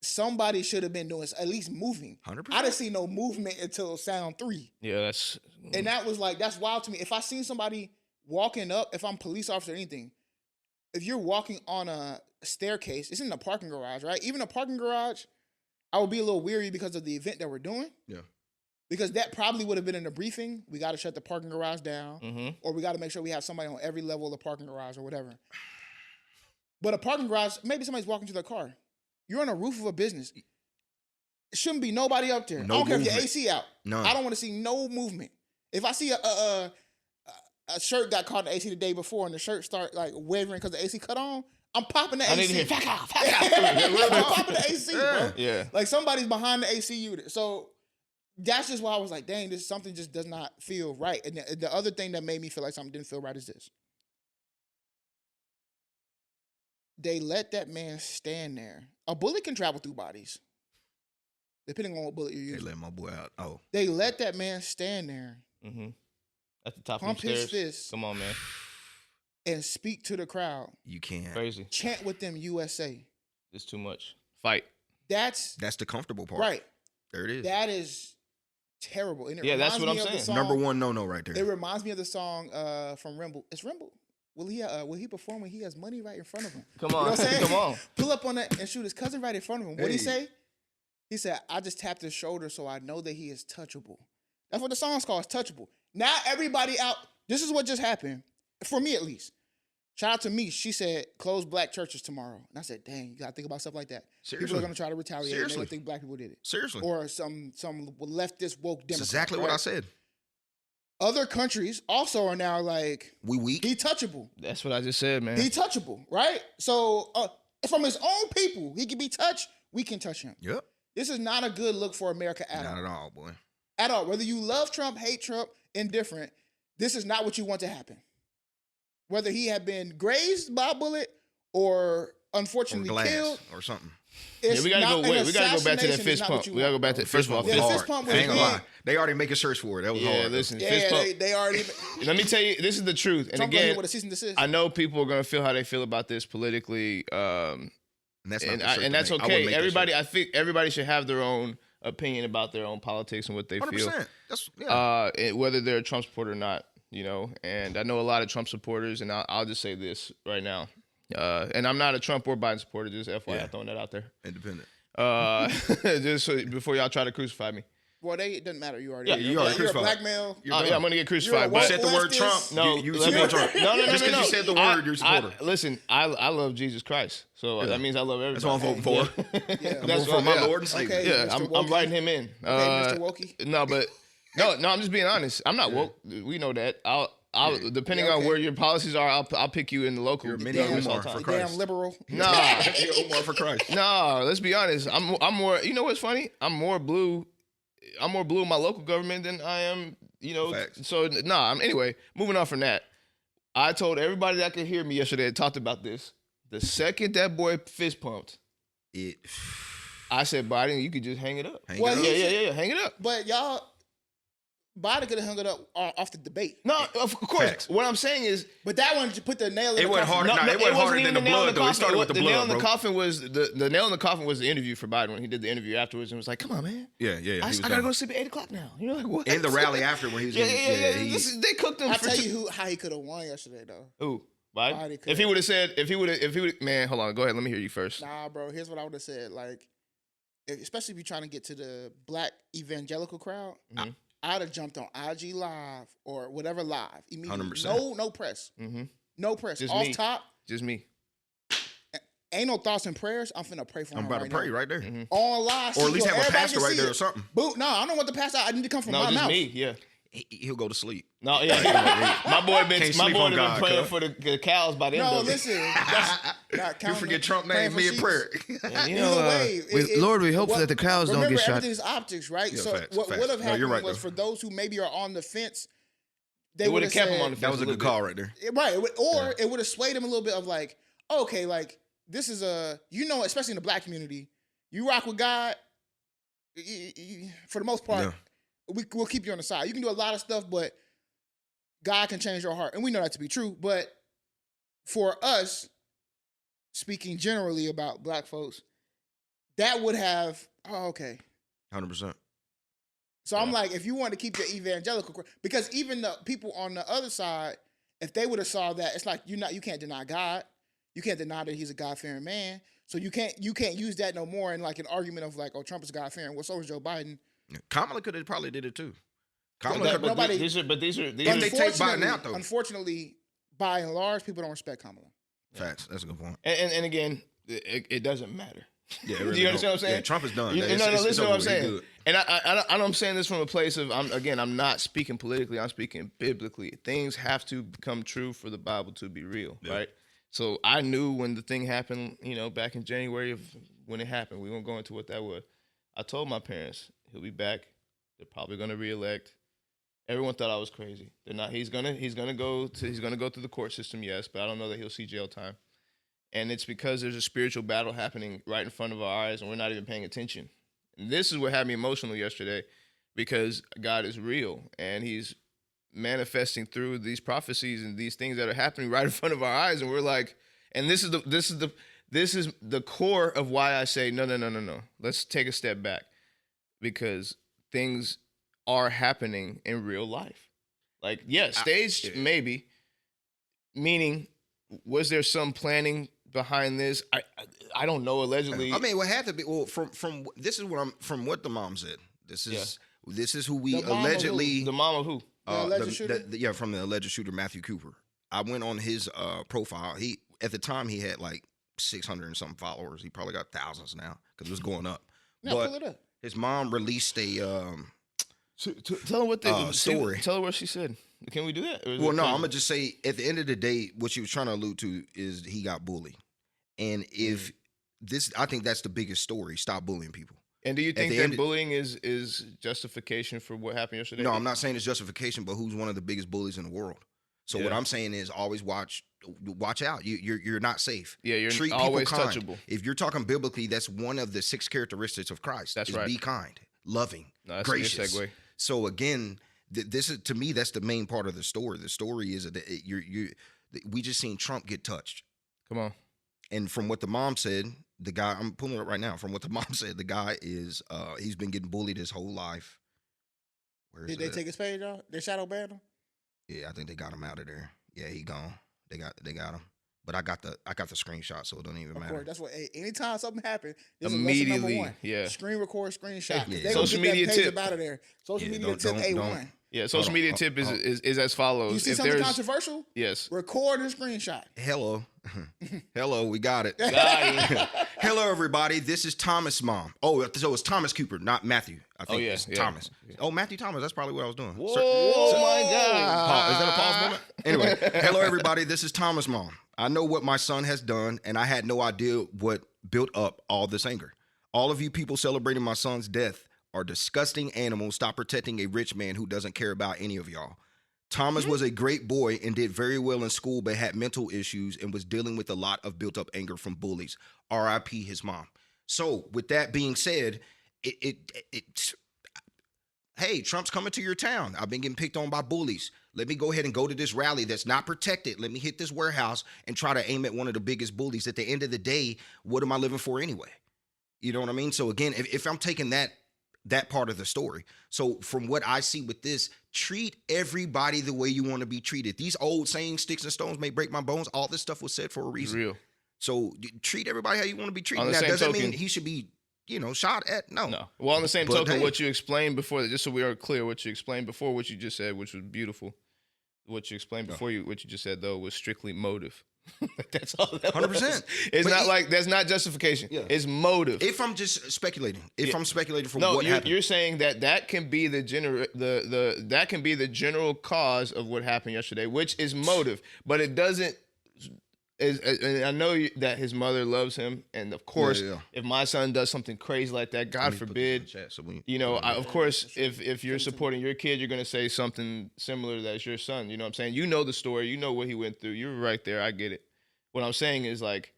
Somebody should have been doing at least moving. 100%. I didn't see no movement until sound 3. Yeah, and that was like that's wild to me. If I seen somebody walking up, if I'm police officer or anything, if you're walking on a staircase, it's in a parking garage, right? Even a parking garage, I would be a little weary because of the event that we're doing. Yeah. Because that probably would have been in the briefing. We got to shut the parking garage down, or we got to make sure we have somebody on every level of the parking garage or whatever. But a parking garage, maybe somebody's walking to their car. You're on a roof of a business. It shouldn't be nobody up there. No I don't care if movement. your AC out. None. I don't want to see no movement. If I see a shirt got caught in the AC the day before and the shirt start like wavering because the AC cut on, I'm popping the AC. I need to hear fuck off. I'm popping the AC, bro. Yeah. Like somebody's behind the AC unit. So that's just why I was like, dang, something just does not feel right. And the other thing that made me feel like something didn't feel right is this. They let that man stand there. A bullet can travel through bodies, depending on what bullet you're using. They let my boy out. Oh. They let that man stand there. Mm-hmm. At the top pump of the stairs. His fist. Come on, man. And speak to the crowd. You can't. Crazy. Chant with them USA. It's too much. Fight. That's the comfortable part. Right. There it is. That is terrible. And that's what I'm saying. Song, Number one no right there. It reminds me of the song from Rimble. It's Rimble. Will he perform when he has money right in front of him? Come on, you know what I'm saying? Come on. Pull up on that and shoot his cousin right in front of him. What'd he say? He said, I just tapped his shoulder so I know that he is touchable. That's what the song's called, it's touchable. Now everybody out, this is what just happened, for me at least. Shout out to me. She said, close black churches tomorrow. And I said, dang, you got to think about stuff like that. Seriously. People are going to try to retaliate. Seriously. And they think black people did it. Seriously. Or some leftist woke Democrat. That's exactly what I said. Other countries also are now like, we weak. He touchable. That's what I just said, man. He touchable, right? So from his own people, he can be touched. We can touch him. Yep. This is not a good look for America at all. Not at all, boy. At all. Whether you love Trump, hate Trump, indifferent, this is not what you want to happen. Whether he had been grazed by a bullet or unfortunately or glass killed or something. It's we gotta not- go. Wait, an we gotta go back to that assassination is fist not pump. what you We gotta go want. back to first of all. Yeah, fist fist pump. pump I ain't gonna was lie. They already making search for it. That was Yeah, hard. listen, Yeah, fist pump. they already. Let me tell you, this is the truth. And Trump gonna again, hit with a cease and desist. I know people are gonna feel how they feel about this politically, And that's not and, the shirt to that's make. I wouldn't okay. make that Everybody, shirt. I think everybody should have their own opinion about their own politics and what they 100%. feel. That's yeah. Whether they're a Trump supporter or not, And I know a lot of Trump supporters, and I'll just say this right now. And I'm not a Trump or Biden supporter, just FYI, throwing that out there. Independent. Just so, before y'all try to crucify me. Well, it doesn't matter. You already. Yeah, you already You're a crucified. blackmail. Yeah, I'm gonna get crucified. You're a You said the word leftist. Trump. No, you let me- support Trump. No. Just because you said the word, you're a supporter. Listen, I love Jesus Christ, so that means I love everybody. That's what I'm voting for. Yeah. I'm That's voting for my yeah. Lord and Savior. Okay. Yeah, Mr. I'm Wokey. writing him in. Mr. Wokey. No, but no, I'm just being honest. I'm not woke. We know that. I'll depending Yeah, on okay. where your policies are, I'll pick you in the local. You're a mini government Umar sometime. for You Christ. damn liberal. Nah, You're Omar for Christ. nah. Let's be honest. I'm more. You know what's funny? I'm more blue in my local government than I am. Facts. So nah. Anyway, moving on from that. I told everybody that could hear me yesterday and talked about this. The second that boy fist pumped, I said, Biden, you could just hang it up. Hang Well, it up. Yeah, hang it up. But y'all, Biden could have hung it up off the debate. No, of course. Facts. What I'm saying is, But that one put the nail in It the wasn't coffin. hard. Nah, it wasn't harder even than the nail in blood, though. It started with the nail in blood, the bro. coffin was the nail in the coffin was the interview for Biden when he did the interview afterwards and was like, "Come on, man, Yeah. He I was gotta down. go to sleep at 8:00 now." Like what? In the rally after when he was Yeah. he- They cooked him. I'll for tell you how he could have won yesterday, though. Who? Biden? Biden If he would have said, if he would, man, hold on, go ahead, let me hear you first. Nah, bro. Here's what I would have said. Like, especially if you're trying to get to the black evangelical crowd, Mhm. I'd have jumped on IG Live or whatever live immediately. 100%. No press. Mm-hmm. No press. Just Off me. top, Just me. ain't no thoughts and prayers. I'm finna pray for I'm him about right to pray now. right there. Mm-hmm. On live. Or at least so have a everybody pastor can right see there it. or something. Boo, no, I don't want the pastor. I need to come from No, my just mouth. me. Yeah. He'll go to sleep. No, yeah. my boy Can't been sleep on been God, praying cuz. for the cows by the end No, of it. listen. That's You forget Trump name mid prayer. Lord, we hope that the cows don't get shot. Everything's optics, right? Yeah, so facts, what facts. would have No, happened you're right, was though. for those who maybe are on the fence, They would have kept him on the fence. That was a little good bit. call right there. right, it would have swayed him a little bit of like, okay, like this is especially in the black community, you rock with God. For the most part, we'll keep you on the side. You can do a lot of stuff, but God can change your heart, and we know that to be true. But for us, speaking generally about black folks, that would have okay. 100%. So I'm like, if you want to keep the evangelical, because even the people on the other side, if they would have saw that, it's like you can't deny God, you can't deny that he's a God-fearing man. So you can't use that no more in like an argument of like, oh, Trump is God-fearing. Well, so is Joe Biden. Kamala could have probably did it too. But Kamala could have. nobody- these are But they take Biden out though. Unfortunately, by and large, people don't respect Kamala. Facts. That's a good point. and again, it doesn't matter. Yeah, it Do really you understand what I'm saying? Yeah, Trump is done. No, listen to what I'm over. He saying. good. And I'm saying this from a place of, I'm not speaking politically. I'm speaking biblically. Things have to become true for the Bible to be real, right? So I knew when the thing happened, back in January of when it happened. We won't go into what that was. I told my parents he'll be back. They're probably going to reelect. Everyone thought I was crazy. They're not. He's gonna go through the court system, yes, but I don't know that he'll see jail time. And it's because there's a spiritual battle happening right in front of our eyes, and we're not even paying attention. And this is what had me emotional yesterday, because God is real, and He's manifesting through these prophecies and these things that are happening right in front of our eyes, and we're like, and this is the core of why I say no. Let's take a step back, because things are happening in real life. Like, yeah, staged maybe, meaning was there some planning behind this? I don't know. Allegedly, I mean, what had to be? Well, from this is from what the mom said. This is who we The mom of allegedly. the mom of who? The alleged shooter? From the alleged shooter Matthew Cooper. I went on his profile. He at the time he had like 600 and something followers. He probably got thousands now because it was going up. Yeah, but pull it up. his mom released a Tell her what the story. Tell her what she said. Can we do that? Well, no, I'm gonna just say at the end of the day, what she was trying to allude to is he got bullied, and if this, I think that's the biggest story. Stop bullying people. And do you think that bullying is justification for what happened yesterday? No, I'm not saying it's justification, but who's one of the biggest bullies in the world? So what I'm saying is always watch watch out. You're not safe. Yeah, you're Treat always people kind. touchable. If you're talking biblically, that's one of the 6 characteristics of Christ. That's is right. Be kind, loving, No, that's gracious. a good segue. So again, this is, to me, that's the main part of the story. The story is that we just seen Trump get touched. Come on. And from what the mom said, the guy, I'm pulling it up right now. From what the mom said, the guy is he's been getting bullied his whole life. Did they take his page off? They shadow banned him? Yeah, I think they got him out of there. Yeah, he gone. They got him. But I got the screenshot, so it don't even matter. Of course, that's what. Hey, anytime something happens, immediately, number 1. yeah. Screen record, screenshot. Yeah. They Social get media that page tip. up out of there. Social Yeah, media tip A1. don't. Yeah, social media tip is as follows. You see if something there's controversial? yes, Record and screenshot. Hello. Hello, we got it. got him. Hello, everybody. This is Thomas' mom. Oh, so it's Thomas Cooper, not Matthew. I think it's Thomas. Yeah. Oh, Matthew Thomas. That's probably what I was doing. Whoa, my God. Is that a pause moment? Anyway, hello, everybody. This is Thomas' mom. I know what my son has done, and I had no idea what built up all this anger. All of you people celebrating my son's death are disgusting animals. Stop protecting a rich man who doesn't care about any of y'all. Thomas was a great boy and did very well in school, but had mental issues and was dealing with a lot of built-up anger from bullies. R.I.P. his mom. So, with that being said, hey, Trump's coming to your town. I've been getting picked on by bullies. Let me go ahead and go to this rally that's not protected. Let me hit this warehouse and try to aim at one of the biggest bullies. At the end of the day, what am I living for anyway? You know what I mean? So again, if I'm taking that part of the story. So from what I see with this, treat everybody the way you want to be treated. These old sayings, sticks and stones may break my bones. All this stuff was said for a reason. Real. So treat everybody how you want to be treated. Now, doesn't mean he should be, shot at. No. Well, on the same token, hey, what you explained before, just so we are clear, what you explained before, what you just said, which was beautiful. What you explained before what you just said, though, was strictly motive. That's all that 100%. was. It's not like, that's not justification. Yeah. It's motive. If I'm just speculating, I'm speculating from what happened. You're saying that can be the general cause of what happened yesterday, which is motive, but it doesn't. And I know that his mother loves him, and of course, if my son does something crazy like that, God forbid, of course, if you're supporting your kid, you're going to say something similar that's your son. You know what I'm saying? You know the story. You know what he went through. You're right there. I get it. What I'm saying is like,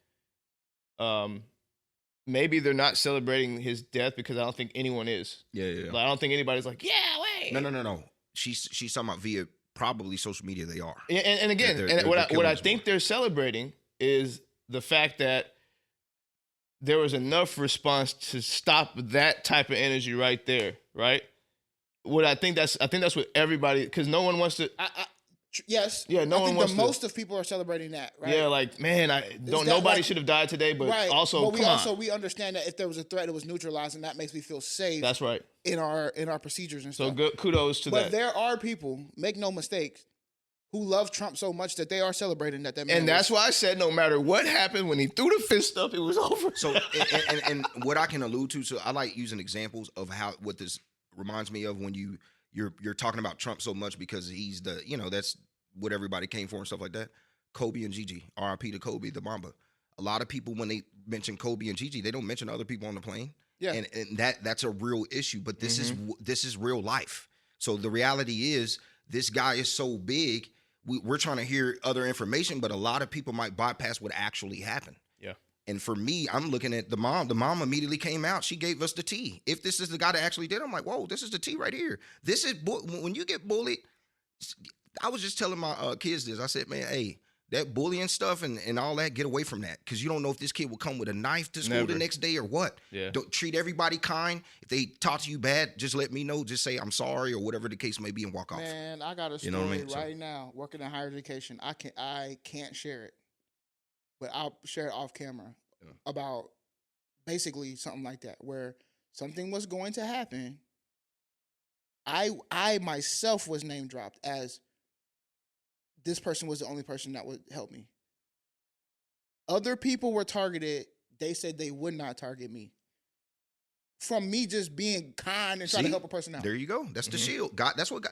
maybe they're not celebrating his death because I don't think anyone is. Yeah. Like, I don't think anybody's like, yeah, wait. No. She's talking about via probably social media. They are. And again, what I think they're celebrating is the fact that there was enough response to stop that type of energy right there, right? I think that's what everybody, because no one wants to. Yes. Yeah. No one wants to. Most of people are celebrating that, right? Yeah. Like, man, nobody should have died today, but right. also, but we understand that if there was a threat, it was neutralized, and that makes me feel safe. That's right. In our procedures and stuff. So good, kudos to that. But there are people, make no mistake, who love Trump so much that they are celebrating that man. And that's why I said no matter what happened, when he threw the fist up, it was over. So and what I can allude to, so I like using examples of what this reminds me of when you're talking about Trump so much because he's the, that's what everybody came for and stuff like that. Kobe and Gigi, R.I.P. to Kobe, the Mamba. A lot of people, when they mention Kobe and Gigi, they don't mention other people on the plane. Yeah. And that's a real issue, but this is real life. So the reality is this guy is so big, we're trying to hear other information, but a lot of people might bypass what actually happened. Yeah. And for me, I'm looking at the mom. The mom immediately came out. She gave us the tea. If this is the guy that actually did it, I'm like, whoa, this is the tea right here. This is, when you get bullied, I was just telling my kids this. I said, man, hey, that bullying stuff and all that, get away from that, because you don't know if this kid will come with a knife to school the next day or what. Yeah. Don't treat everybody kind. If they talk to you bad, just let me know. Just say I'm sorry or whatever the case may be and walk off. Man, I got a story right now. Working in higher education, I can't share it, but I'll share it off camera about basically something like that, where something was going to happen. I myself was name dropped as this person was the only person that would help me. Other people were targeted. They said they would not target me. From me just being kind and trying to help a person out. There you go. That's the shield. God, that's what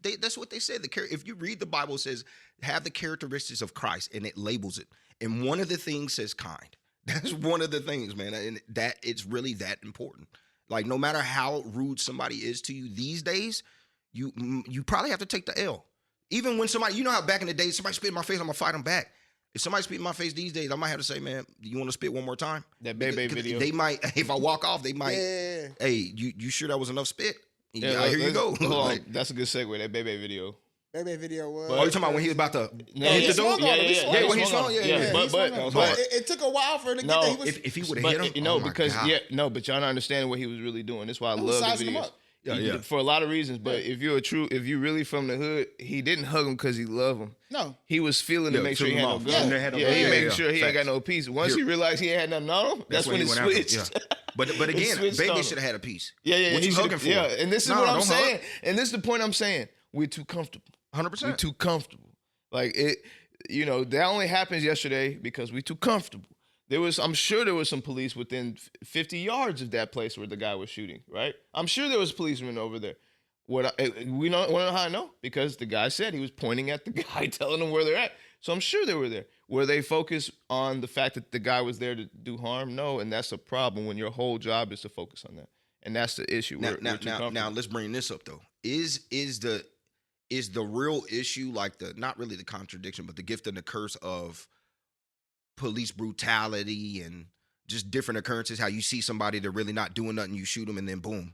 that's what they said. If you read the Bible, it says have the characteristics of Christ, and it labels it. And one of the things says kind. That's one of the things, man. And that it's really that important. Like, no matter how rude somebody is to you these days, you probably have to take the L. Even when somebody, you know how back in the day, somebody spit in my face, I'm going to fight them back. If somebody spit in my face these days, I might have to say, man, you want to spit one more time? That Bebe video. They might, if I walk off, they might, hey, you sure that was enough spit? Yeah, here you go. Hold on. That's a good segue, that Bebe video. Bebe video was. Oh, you talking about when he was about to hit the dude? Yeah, when he swung, But it took a while for him to get there. If he would have hit him, but y'all not understanding what he was really doing. That's why I love the videos. Yeah. For a lot of reasons, but if you really from the hood, he didn't hug him because he loved him. No, he was feeling to make sure he had no gun. He making sure he ain't got no piece. Once he realized he had nothing on him, that's when it switched. But again, Baby should have had a piece. Yeah. What you looking for? Yeah, and this is what I'm saying. And this is the point I'm saying. We're too comfortable. 100%. We're too comfortable. Like it, that only happens yesterday because we're too comfortable. I'm sure there was some police within 50 yards of that place where the guy was shooting, right? I'm sure there was policemen over there. Want to know how I know? Because the guy said he was pointing at the guy, telling them where they're at. So I'm sure they were there. Were they focused on the fact that the guy was there to do harm? No, and that's a problem when your whole job is to focus on that. And that's the issue. Now let's bring this up though. Is the real issue like not really the contradiction, but the gift and the curse of police brutality and just different occurrences, how you see somebody they're really not doing nothing, you shoot them and then boom.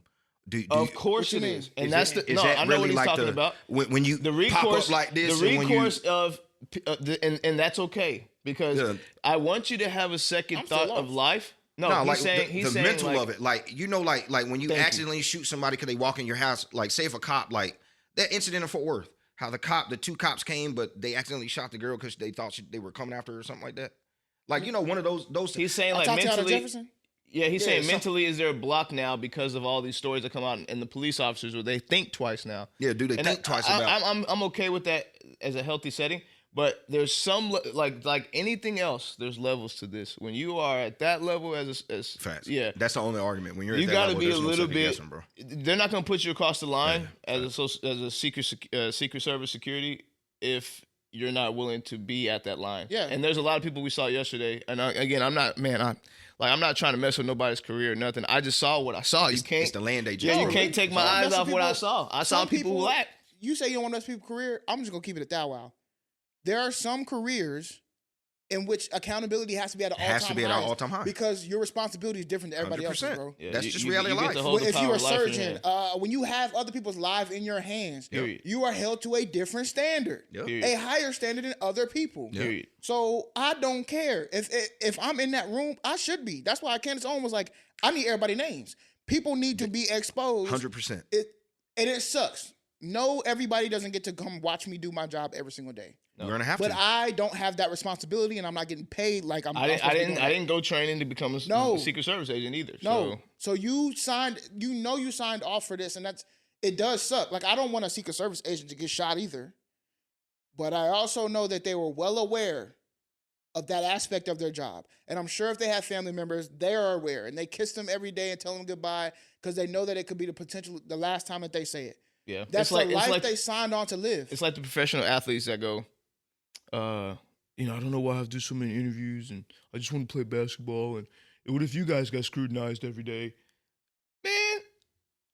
Of course it is. And that's I know what he's talking about. When you pop up like this. The recourse of, and that's okay. Because I want you to have a second thought of life. No, he's saying the mental of it. Like, like when you accidentally shoot somebody because they walk in your house, like say if a cop, like that incident in Fort Worth, how the two cops came, but they accidentally shot the girl because they thought they were coming after her or something like that. Like, one of those. He's saying like mentally. Yeah, he's saying mentally is there a block now because of all these stories that come out and the police officers where they think twice now. Yeah, do they think twice about? I'm okay with that as a healthy setting, but there's some like anything else. There's levels to this. When you are at that level as facts. Yeah, that's the only argument. When you got to be a little bit. Guessing, bro. They're not gonna put you across the line as a Secret Service security if you're not willing to be at that line. Yeah. And there's a lot of people we saw yesterday. And again, I'm not trying to mess with nobody's career or nothing. I just saw what I saw. It's the land agent. Yeah, you can't take my eyes off what I saw. I saw people who act. You say you don't want to mess with people's career. I'm just going to keep it at that. Wow. There are some careers in which accountability has to be at an all-time high. Because your responsibility is different than everybody else's, bro. Yeah, that's just reality of life. If you're a surgeon, when you have other people's lives in your hands, you are held to a different standard, a higher standard than other people. So I don't care. If I'm in that room, I should be. That's why Candace Owens was like, I need everybody names. People need to be exposed. 100%. And it sucks. No, everybody doesn't get to come watch me do my job every single day. No. You're gonna have to. But I don't have that responsibility, and I'm not getting paid like I'm. I didn't go training to become a Secret Service agent either. No. So you signed. You signed off for this, and it does suck. Like, I don't want a Secret Service agent to get shot either. But I also know that they were well aware of that aspect of their job, and I'm sure if they have family members, they are aware, and they kiss them every day and tell them goodbye because they know that it could be the last time that they say it. Yeah, that's the life they signed on to live. It's like the professional athletes that go, I don't know why I have to do so many interviews, and I just want to play basketball. And what if you guys got scrutinized every day? Man,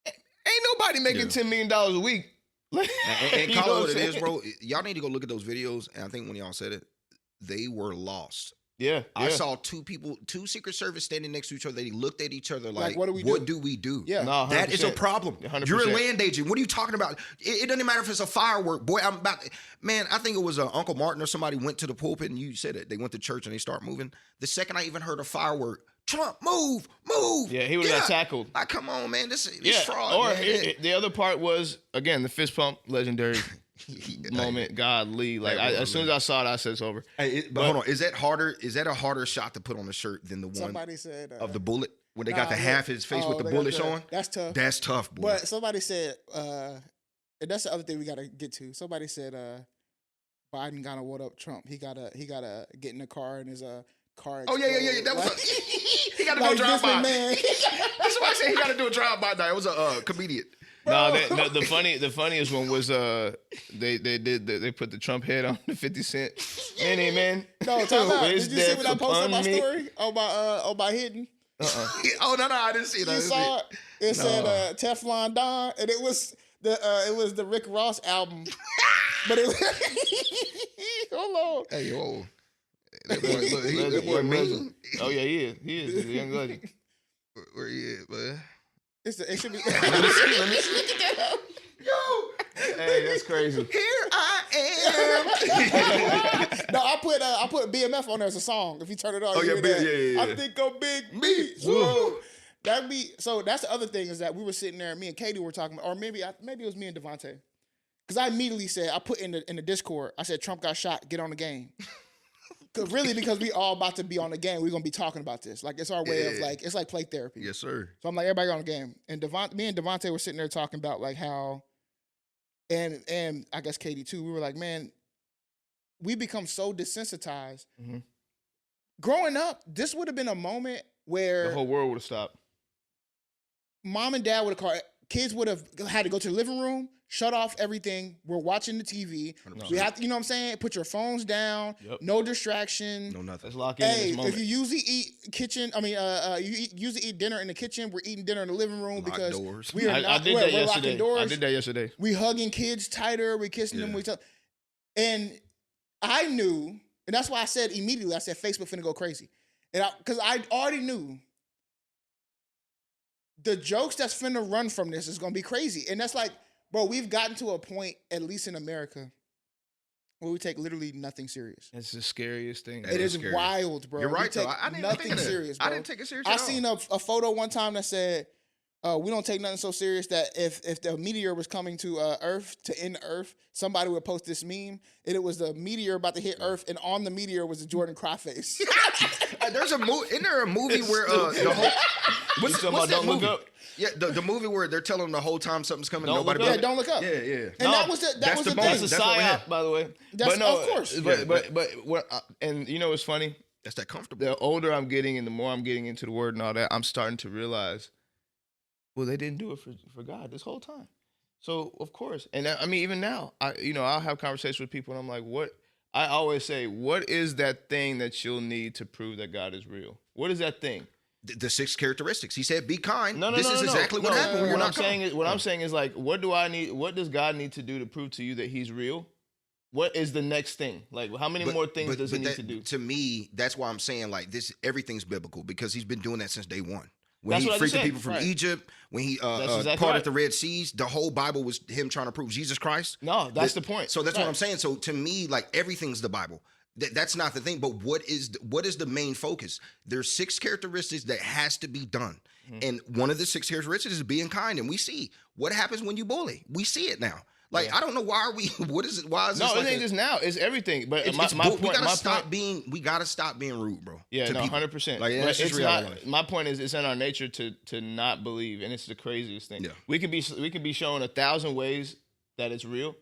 ain't nobody making $10 million a week. And call it what it is, bro. Y'all need to go look at those videos. And I think when y'all said it, they were lost. Yeah, I saw two Secret Service standing next to each other. They looked at each other like, what do we do? Yeah, no, that is a problem. 100%. You're a land agent. What are you talking about? It doesn't matter if it's a firework. Boy, I think it was Uncle Martin or somebody went to the pulpit and you said it. They went to church and they start moving. The second I even heard a firework, Trump, move. Yeah, he would have got tackled. Like, come on, man. This fraud. Or the other part was, again, the fist pump, legendary moment. Godly. Like, as soon as I saw it, I said it's over. But hold on. Is that harder? Is that a harder shot to put on the shirt than the one somebody said, of the bullet? When they got the half his face with the bullet showing? That's tough. That's tough, boy. But somebody said, and that's the other thing we got to get to. Somebody said Biden got to what up Trump. He gotta get in the car and his car. Oh, yeah. That was he got to go drive by. That's why I said he got to do a drive by. It was a comedian. No, the funniest one was they put the Trump head on the 50 Cent. Man. No, talk about. Did you see what I posted on my story on my hidden? Oh no, I didn't see that. You saw it? It said Teflon Don, and it was the Rick Ross album. But it was hold on. Hey, whoa. That boy mean. Oh yeah, he is. He is. He's a young legend. Where he at, man? It should be. Let me see. Look at that. Yo, hey, that's crazy. Here I am. No, I put BMF on there as a song. If you turn it on, Oh, you yeah, hear that. yeah. I think I'm big beats. Woo. That be so. That's the other thing is that we were sitting there. Me and Katie were talking, or maybe it was me and Devontae, because I immediately said I put in the Discord. I said Trump got shot. Get on the game. Because we all about to be on the game. We're gonna be talking about this. Like it's our way of like it's like play therapy. Yes, sir. So I'm like everybody on the game, and me and Devontae were sitting there talking about like how, and I guess Katie too. We were like, man, we become so desensitized. Mm-hmm. Growing up, this would have been a moment where The whole world would have stopped. Mom and dad would have called. Kids would have had to go to the living room, shut off everything. We're watching the TV. 100%. We have to, you know what I'm saying? Put your phones down. Yep. No distraction. No nothing. Let's lock in Hey, this moment. if you usually eat usually eat dinner in the kitchen, we're eating dinner in the living room Lock because doors. we are I not. did We're that locking yesterday. doors. I did that yesterday. We hugging kids tighter. We kissing them Yeah. with each other. And I knew, and that's why I said immediately, I said Facebook finna go crazy. And because I already knew the jokes that's finna run from this is gonna be crazy. And that's like, bro, we've gotten to a point, at least in America, where we take literally nothing serious. It's the scariest thing. That It is scary. wild, bro. You're right, We take though. I didn't nothing think that. serious, bro. I didn't take it serious I at all. seen a photo one time that said, we don't take nothing so serious that if the meteor was coming to Earth, to end Earth, somebody would post this meme, and it was the meteor about to hit Earth, and on the meteor was the Jordan cry face. There's a movie. Isn't there a movie where the whole what's talking about that Don't Look movie? Up? Yeah, the movie where they're telling them the whole time something's coming. Don't Nobody. Look Up? Yeah, don't look up. Yeah, yeah. And No, that was the that's the thing. moment. That's a That's what we psyop, had. by the way. That's- but no, of course. But what? And you know what's funny? That's that comfortable. The older I'm getting and the more I'm getting into the word and all that, I'm starting to realize, well, they didn't do it for God this whole time. So of course, and I mean, even now, I'll have conversations with people, and I'm like, what? I always say, what is that thing that you'll need to prove that God is real? What is that thing? The 6 characteristics. He said, "Be kind." No. This is exactly what happened when you're What I'm not saying kind. is, I'm saying is like, what do I need? What does God need to do to prove to you that He's real? What is the next thing? Like, how many more things does He need to do? To me, that's why I'm saying like this. Everything's biblical because He's been doing that since day one. When That's he what I freed just the said. people from Right. Egypt, when he exactly parted right. the Red Seas, the whole Bible was him trying to prove Jesus Christ. No, that's the point. So that's what Right. I'm saying. So to me, like everything's the Bible. That's not the thing. But what is the main focus? There's 6 characteristics that has to be done, and one of the 6 characteristics is being kind. And we see what happens when you bully. We see it now. Like I don't know why are we? What is it? Why is this? No, like it ain't just now. It's everything. But it's my we point. gotta My stop point. being. We gotta stop being rude, bro. Yeah, to no, people. 100%. Like But that's just it's reality. not. My point is, it's in our nature to not believe, and it's the craziest thing. Yeah. We could be shown 1,000 ways that it's real,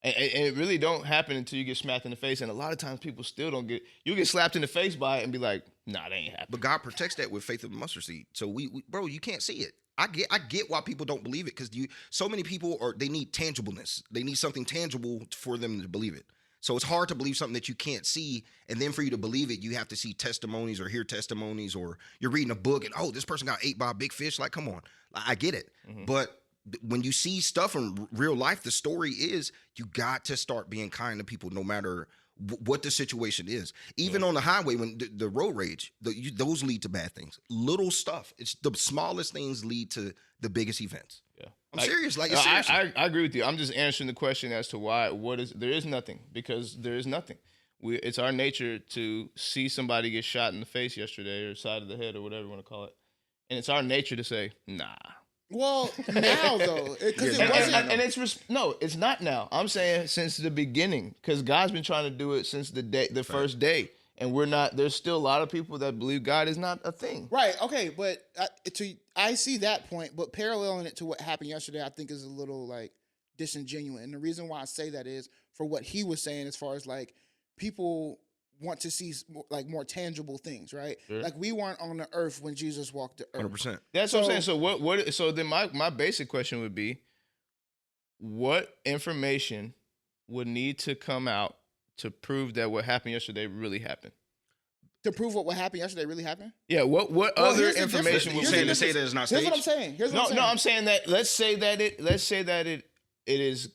and it really don't happen until you get smacked in the face. And a lot of times, people still don't get. You get slapped in the face by it and be like, "Nah, that ain't happening." But God protects that with faith of a mustard seed. So we bro, you can't see it. I get why people don't believe it because so many people they need tangibleness. They need something tangible for them to believe it. So it's hard to believe something that you can't see, and then for you to believe it, you have to see testimonies or hear testimonies, or you're reading a book and this person got ate by a big fish. Like, come on, I get it. But when you see stuff in real life, the story is you got to start being kind to people, no matter what the situation is. Even on the highway, when the road rage, those lead to bad things. Little stuff. It's the smallest things lead to the biggest events. Yeah. I'm serious. Like, No, it's serious. I agree with you. I'm just answering the question as to why. There is nothing, because there is nothing. It's our nature to see somebody get shot in the face yesterday or side of the head or whatever you want to call it, and it's our nature to say, nah. Well, now though, because it wasn't. And it's not now. I'm saying since the beginning, because God's been trying to do it since the first day, and we're not. There's still a lot of people that believe God is not a thing. Right. Okay. But I see that point, but paralleling it to what happened yesterday, I think is a little like disingenuous. And the reason why I say that is for what he was saying, as far as like people want to see like more tangible things, right? Sure. Like we weren't on the earth when Jesus walked the earth. 100%. That's what I'm saying. So what? So then my basic question would be, what information would need to come out to prove that what happened yesterday really happened? To prove what happened yesterday really happened? Yeah. What other here's the information difference. would You're saying to say that it's not staged? Here's what I'm saying. No, I'm saying that let's say that it is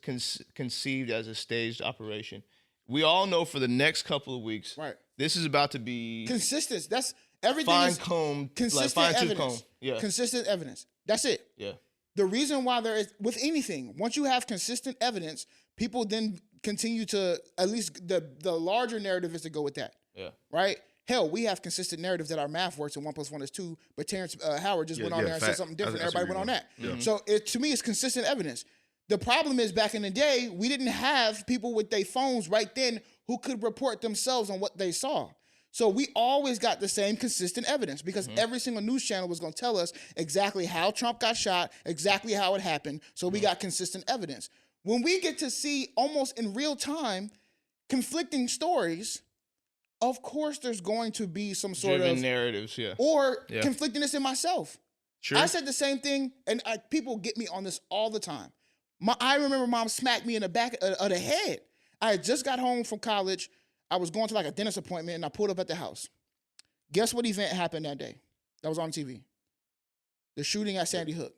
conceived as a staged operation. We all know for the next couple of weeks, right, This is about to be consistent. That's everything. Fine-combed, consistent like fine-tooth evidence. comb. Yeah. Consistent evidence. That's it. Yeah. The reason why there is, with anything, once you have consistent evidence, people then continue to, at least the larger narrative is to go with that. Yeah. Right? Hell, we have consistent narrative that our math works and 1 + 1 is 2, but Terrence Howard just went on there and said something different. Everybody went on that. Yeah. So to me, it's consistent evidence. The problem is back in the day, we didn't have people with their phones right then who could report themselves on what they saw. So we always got the same consistent evidence because every single news channel was going to tell us exactly how Trump got shot, exactly how it happened. So we got consistent evidence. When we get to see almost in real time conflicting stories, of course there's going to be some sort Driven of narratives, or conflictingness in myself. Sure. I said the same thing, and people get me on this all the time. I remember mom smacked me in the back of the head. I had just got home from college. I was going to like a dentist appointment, and I pulled up at the house. Guess what event happened that day? That was on TV. The shooting at Sandy Hook.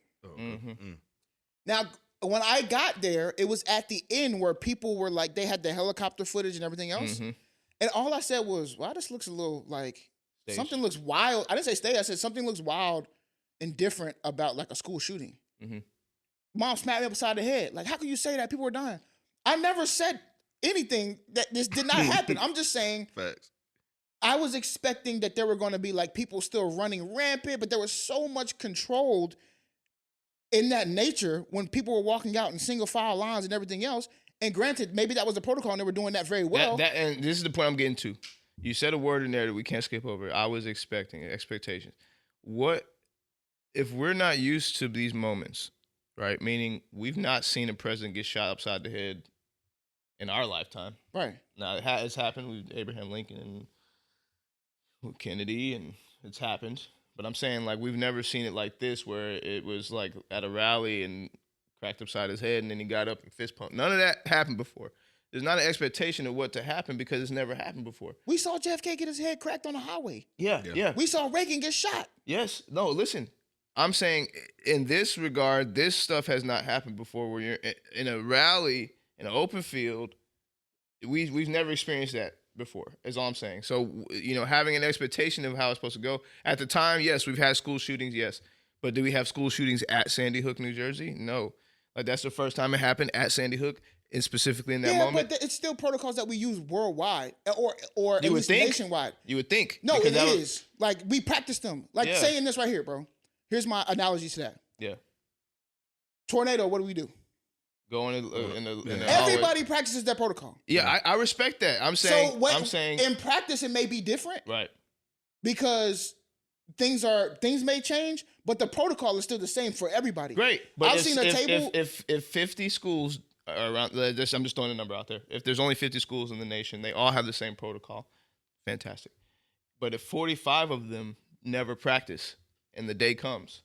Now, when I got there, it was at the end where people were like, they had the helicopter footage and everything else. And all I said was, wow, this looks a little like, something looks wild. I didn't say stay. I said something looks wild and different about like a school shooting. Mom smacked me upside the head. Like, how can you say that? People were dying. I never said anything that this did not happen. I'm just saying, Facts. I was expecting that there were going to be like people still running rampant, but there was so much controlled in that nature when people were walking out in single file lines and everything else. And granted, maybe that was the protocol and they were doing that very well. And this is the point I'm getting to. You said a word in there that we can't skip over. I was expecting expectations. What if we're not used to these moments, right? Meaning we've not seen a president get shot upside the head in our lifetime. Right. Now, it's happened with Abraham Lincoln and with Kennedy, and it's happened. But I'm saying, like, we've never seen it like this, where it was, like, at a rally and cracked upside his head, and then he got up and fist pumped. None of that happened before. There's not an expectation of what to happen because it's never happened before. We saw JFK get his head cracked on the highway. Yeah. We saw Reagan get shot. Yes. No, listen. I'm saying in this regard, this stuff has not happened before where you're in a rally, in an open field. We've never experienced that before, is all I'm saying. So, having an expectation of how it's supposed to go. At the time, yes, we've had school shootings, yes. But do we have school shootings at Sandy Hook, New Jersey? No. Like, that's the first time it happened at Sandy Hook, and specifically in that moment. But it's still protocols that we use worldwide or at least nationwide. You would think. No, it is. Like, we practice them. Like, saying this right here, bro. Here's my analogy to that. Yeah. Tornado, what do? Go in the everybody practices that protocol. Yeah, I respect that. I'm saying in practice it may be different. Right. Because things may change, but the protocol is still the same for everybody. Great. But I've seen a table. If 50 schools are around, I'm just throwing a number out there. If there's only 50 schools in the nation, they all have the same protocol. Fantastic. But if 45 of them never practice and the day comes,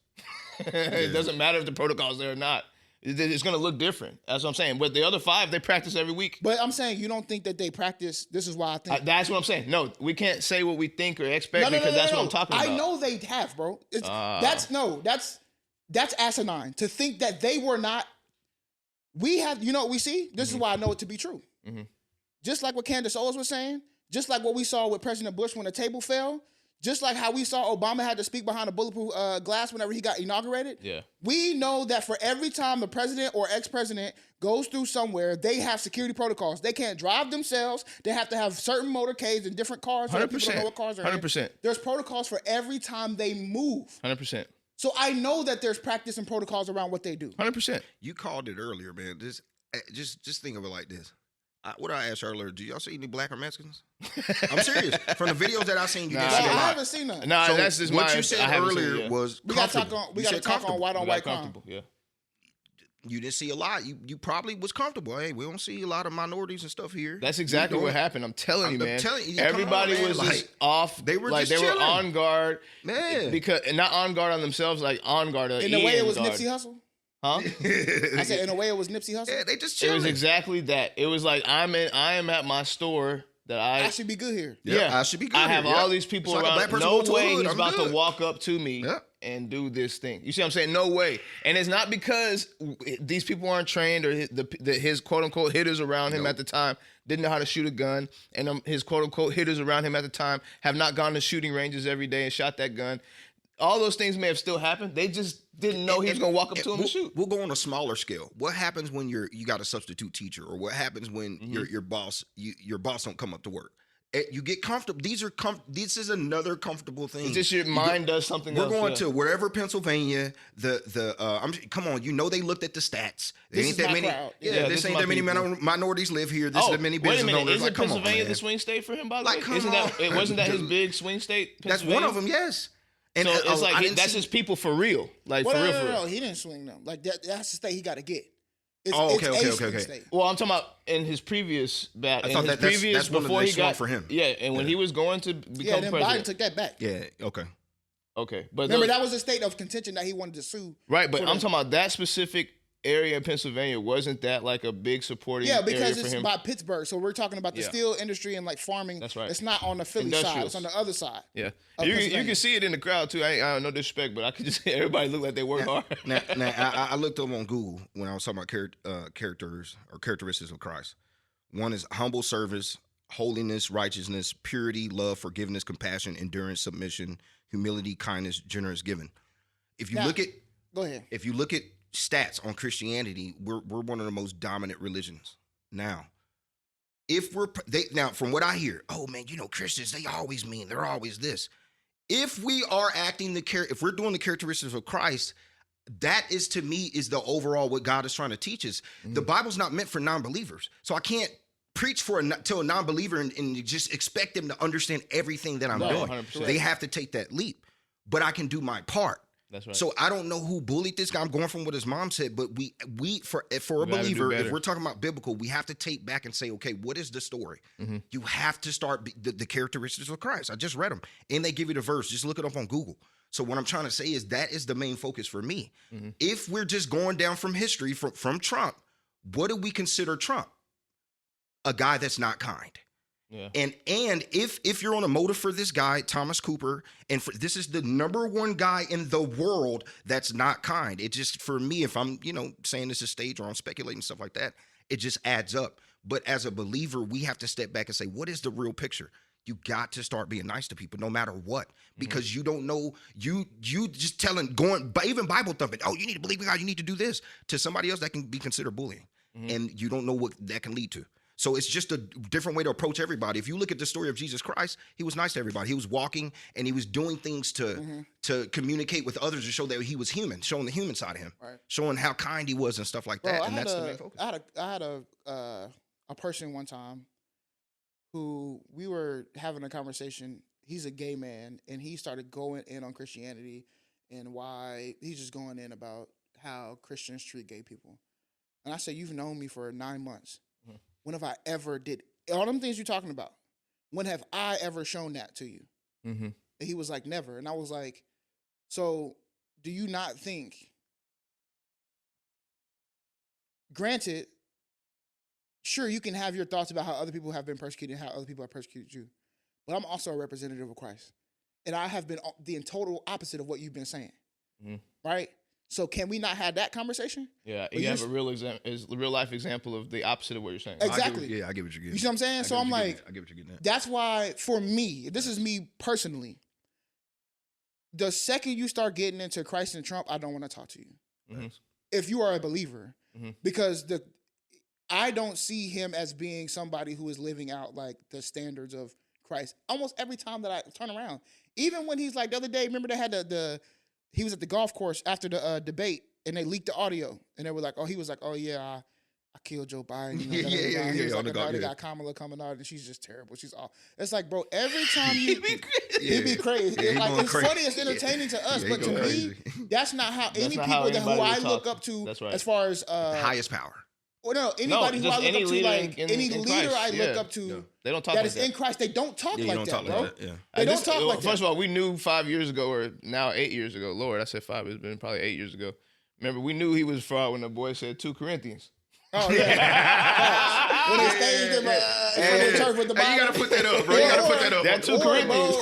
it doesn't matter if the protocol's there or not. It's going to look different. That's what I'm saying. But the other 5, they practice every week. But I'm saying you don't think that they practice. This is why I think. That's what I'm saying. No, we can't say what we think or expect because that's what I'm talking about. I know they have, bro. That's asinine to think that they were not. We have, what we see? This is why I know it to be true. Just like what Candace Owens was saying, just like what we saw with President Bush when the table fell, just like how we saw Obama had to speak behind a bulletproof glass whenever he got inaugurated. Yeah. We know that for every time the president or ex-president goes through somewhere, they have security protocols. They can't drive themselves. They have to have certain motorcades and different cars. 100%. People don't know what cars are 100%. in. There's protocols for every time they move. 100%. So I know that there's practice and protocols around what they do. 100%. You called it earlier, man. Just think of it like this. What I asked earlier, do y'all see any black or Mexicans? I'm serious. From the videos that I've seen, you didn't see a lot. I haven't seen none. No, so that's just what you said earlier was we got to talk on white on white crime. Yeah. You didn't see a lot. You probably was comfortable. Hey, we don't see a lot of minorities and stuff here. That's exactly what happened. I'm telling you, man. Everybody was just off. They were like just they chilling. were on guard, man. Because not on guard on themselves, like on guard. In the way it was Nipsey Hussle. Huh? I said in a way it was Nipsey Hussle. Yeah, they just chilling. It was exactly that. It was like I am at my store that I should be good here. Yeah, I should be good. I have here. all these people It's like a around. black person No going to a way hood, he's I'm about good. to walk up to me and do this thing. You see what I'm saying? No way. And it's not because these people aren't trained or his quote unquote hitters around him at the time didn't know how to shoot a gun, and his quote unquote hitters around him at the time have not gone to shooting ranges every day and shot that gun. All those things may have still happened. They just didn't know he was going to walk up to him and shoot. We'll go on a smaller scale. What happens when you got a substitute teacher, or what happens when your boss don't come up to work? You get comfortable. This is another comfortable thing. It's just your mind does something else. We're going to wherever Pennsylvania. Come on, they looked at the stats. There ain't that many. Crowd. Yeah, this ain't that many minorities live here. This is that many business owners. Isn't Pennsylvania the swing state for him? By the way, wasn't that his big swing state? That's one of them. Yes. And so it's like that's his people for real. Like for real. No, he didn't swing them. Like that's the state he got to get. Okay. Well, I'm talking about in his previous bat. I thought that's before he got for him. Yeah, and when he was going to become then president, Biden took that back. Yeah. Okay. But remember that was a state of contention that he wanted to sue. Right, but I'm talking about that specific area in Pennsylvania. Wasn't that like a big supporting? Yeah, because area for it's him? by Pittsburgh, so we're talking about the steel industry and like farming. That's right. It's not on the Philly side; it's on the other side. Yeah, you can see it in the crowd too. I don't no disrespect, but I could just everybody look like they work hard. Now, I looked up on Google when I was talking about characters or characteristics of Christ. One is humble service, holiness, righteousness, purity, love, forgiveness, compassion, endurance, submission, humility, kindness, generous giving. If you look at stats on Christianity, we're one of the most dominant religions. Now, from what I hear, oh man, Christians, they always mean, they're always this. If we are if we're doing the characteristics of Christ, that is to me is the overall what God is trying to teach us. The Bible's not meant for non-believers. So I can't preach to a non-believer and just expect them to understand everything that I'm doing. 100%. They have to take that leap, but I can do my part. That's right. So I don't know who bullied this guy. I'm going from what his mom said, but we for a believer, if we're talking about biblical, we have to take back and say, okay, what is the story? You have to start the characteristics of Christ. I just read them, and they give you the verse. Just look it up on Google. So what I'm trying to say is that is the main focus for me. If we're just going down from history from Trump, what do we consider Trump? A guy that's not kind. Yeah. And if you're on a motive for this guy, Thomas Cooper, this is the number one guy in the world that's not kind. It just, for me, if I'm, saying this is stage or I'm speculating stuff like that, it just adds up. But as a believer, we have to step back and say, what is the real picture? You got to start being nice to people no matter what, because you don't know, you just even Bible thumping, oh, you need to believe in God, you need to do this, to somebody else that can be considered bullying. And you don't know what that can lead to. So it's just a different way to approach everybody. If you look at the story of Jesus Christ, he was nice to everybody. He was walking and he was doing things to communicate with others to show that he was human, showing the human side of him, showing how kind he was and stuff like that. And that's the main focus. I had a person one time who we were having a conversation. He's a gay man, and he started going in on Christianity and why he's just going in about how Christians treat gay people. And I said, you've known me for 9 months. When have I ever did all them things you're talking about? When have I ever shown that to you? And he was like, never. And I was like, so do you not think, granted, sure, you can have your thoughts about how other people have been persecuted and how other people have persecuted you, but I'm also a representative of Christ. And I have been the total opposite of what you've been saying, right? So can we not have that conversation? Yeah, you have a real life example of the opposite of what you're saying. Exactly. I get what you're getting. You see what I'm saying? So I'm like, I get what you're getting at. That's why, for me, this is me personally, the second you start getting into Christ and Trump, I don't want to talk to you. If you are a believer, because I don't see him as being somebody who is living out like the standards of Christ. Almost every time that I turn around, even when he's like the other day, remember they had he was at the golf course after the debate, and they leaked the audio, and they were like, he was like, oh yeah, I killed Joe Biden. He was like, they got Kamala coming out, and she's just terrible. She's all. It's like, bro, every time you, he'd be crazy. It's funny, it's entertaining to us, but to me, that's not how who I look up to. As far as the highest power. Well, no, anybody who I look up to, like any leader I look up to, they don't talk that like is that. in Christ. They don't talk like that, bro. They don't talk like that. First of all, we knew 5 years ago, or now 8 years ago. Lord, I said 5. It's been probably 8 years ago. Remember, we knew he was fraud when the boy said 2 Corinthians. Oh yeah. When they staged him in the church with the Bible. You gotta put that up, bro. You gotta put that up. That 2 Corinthians.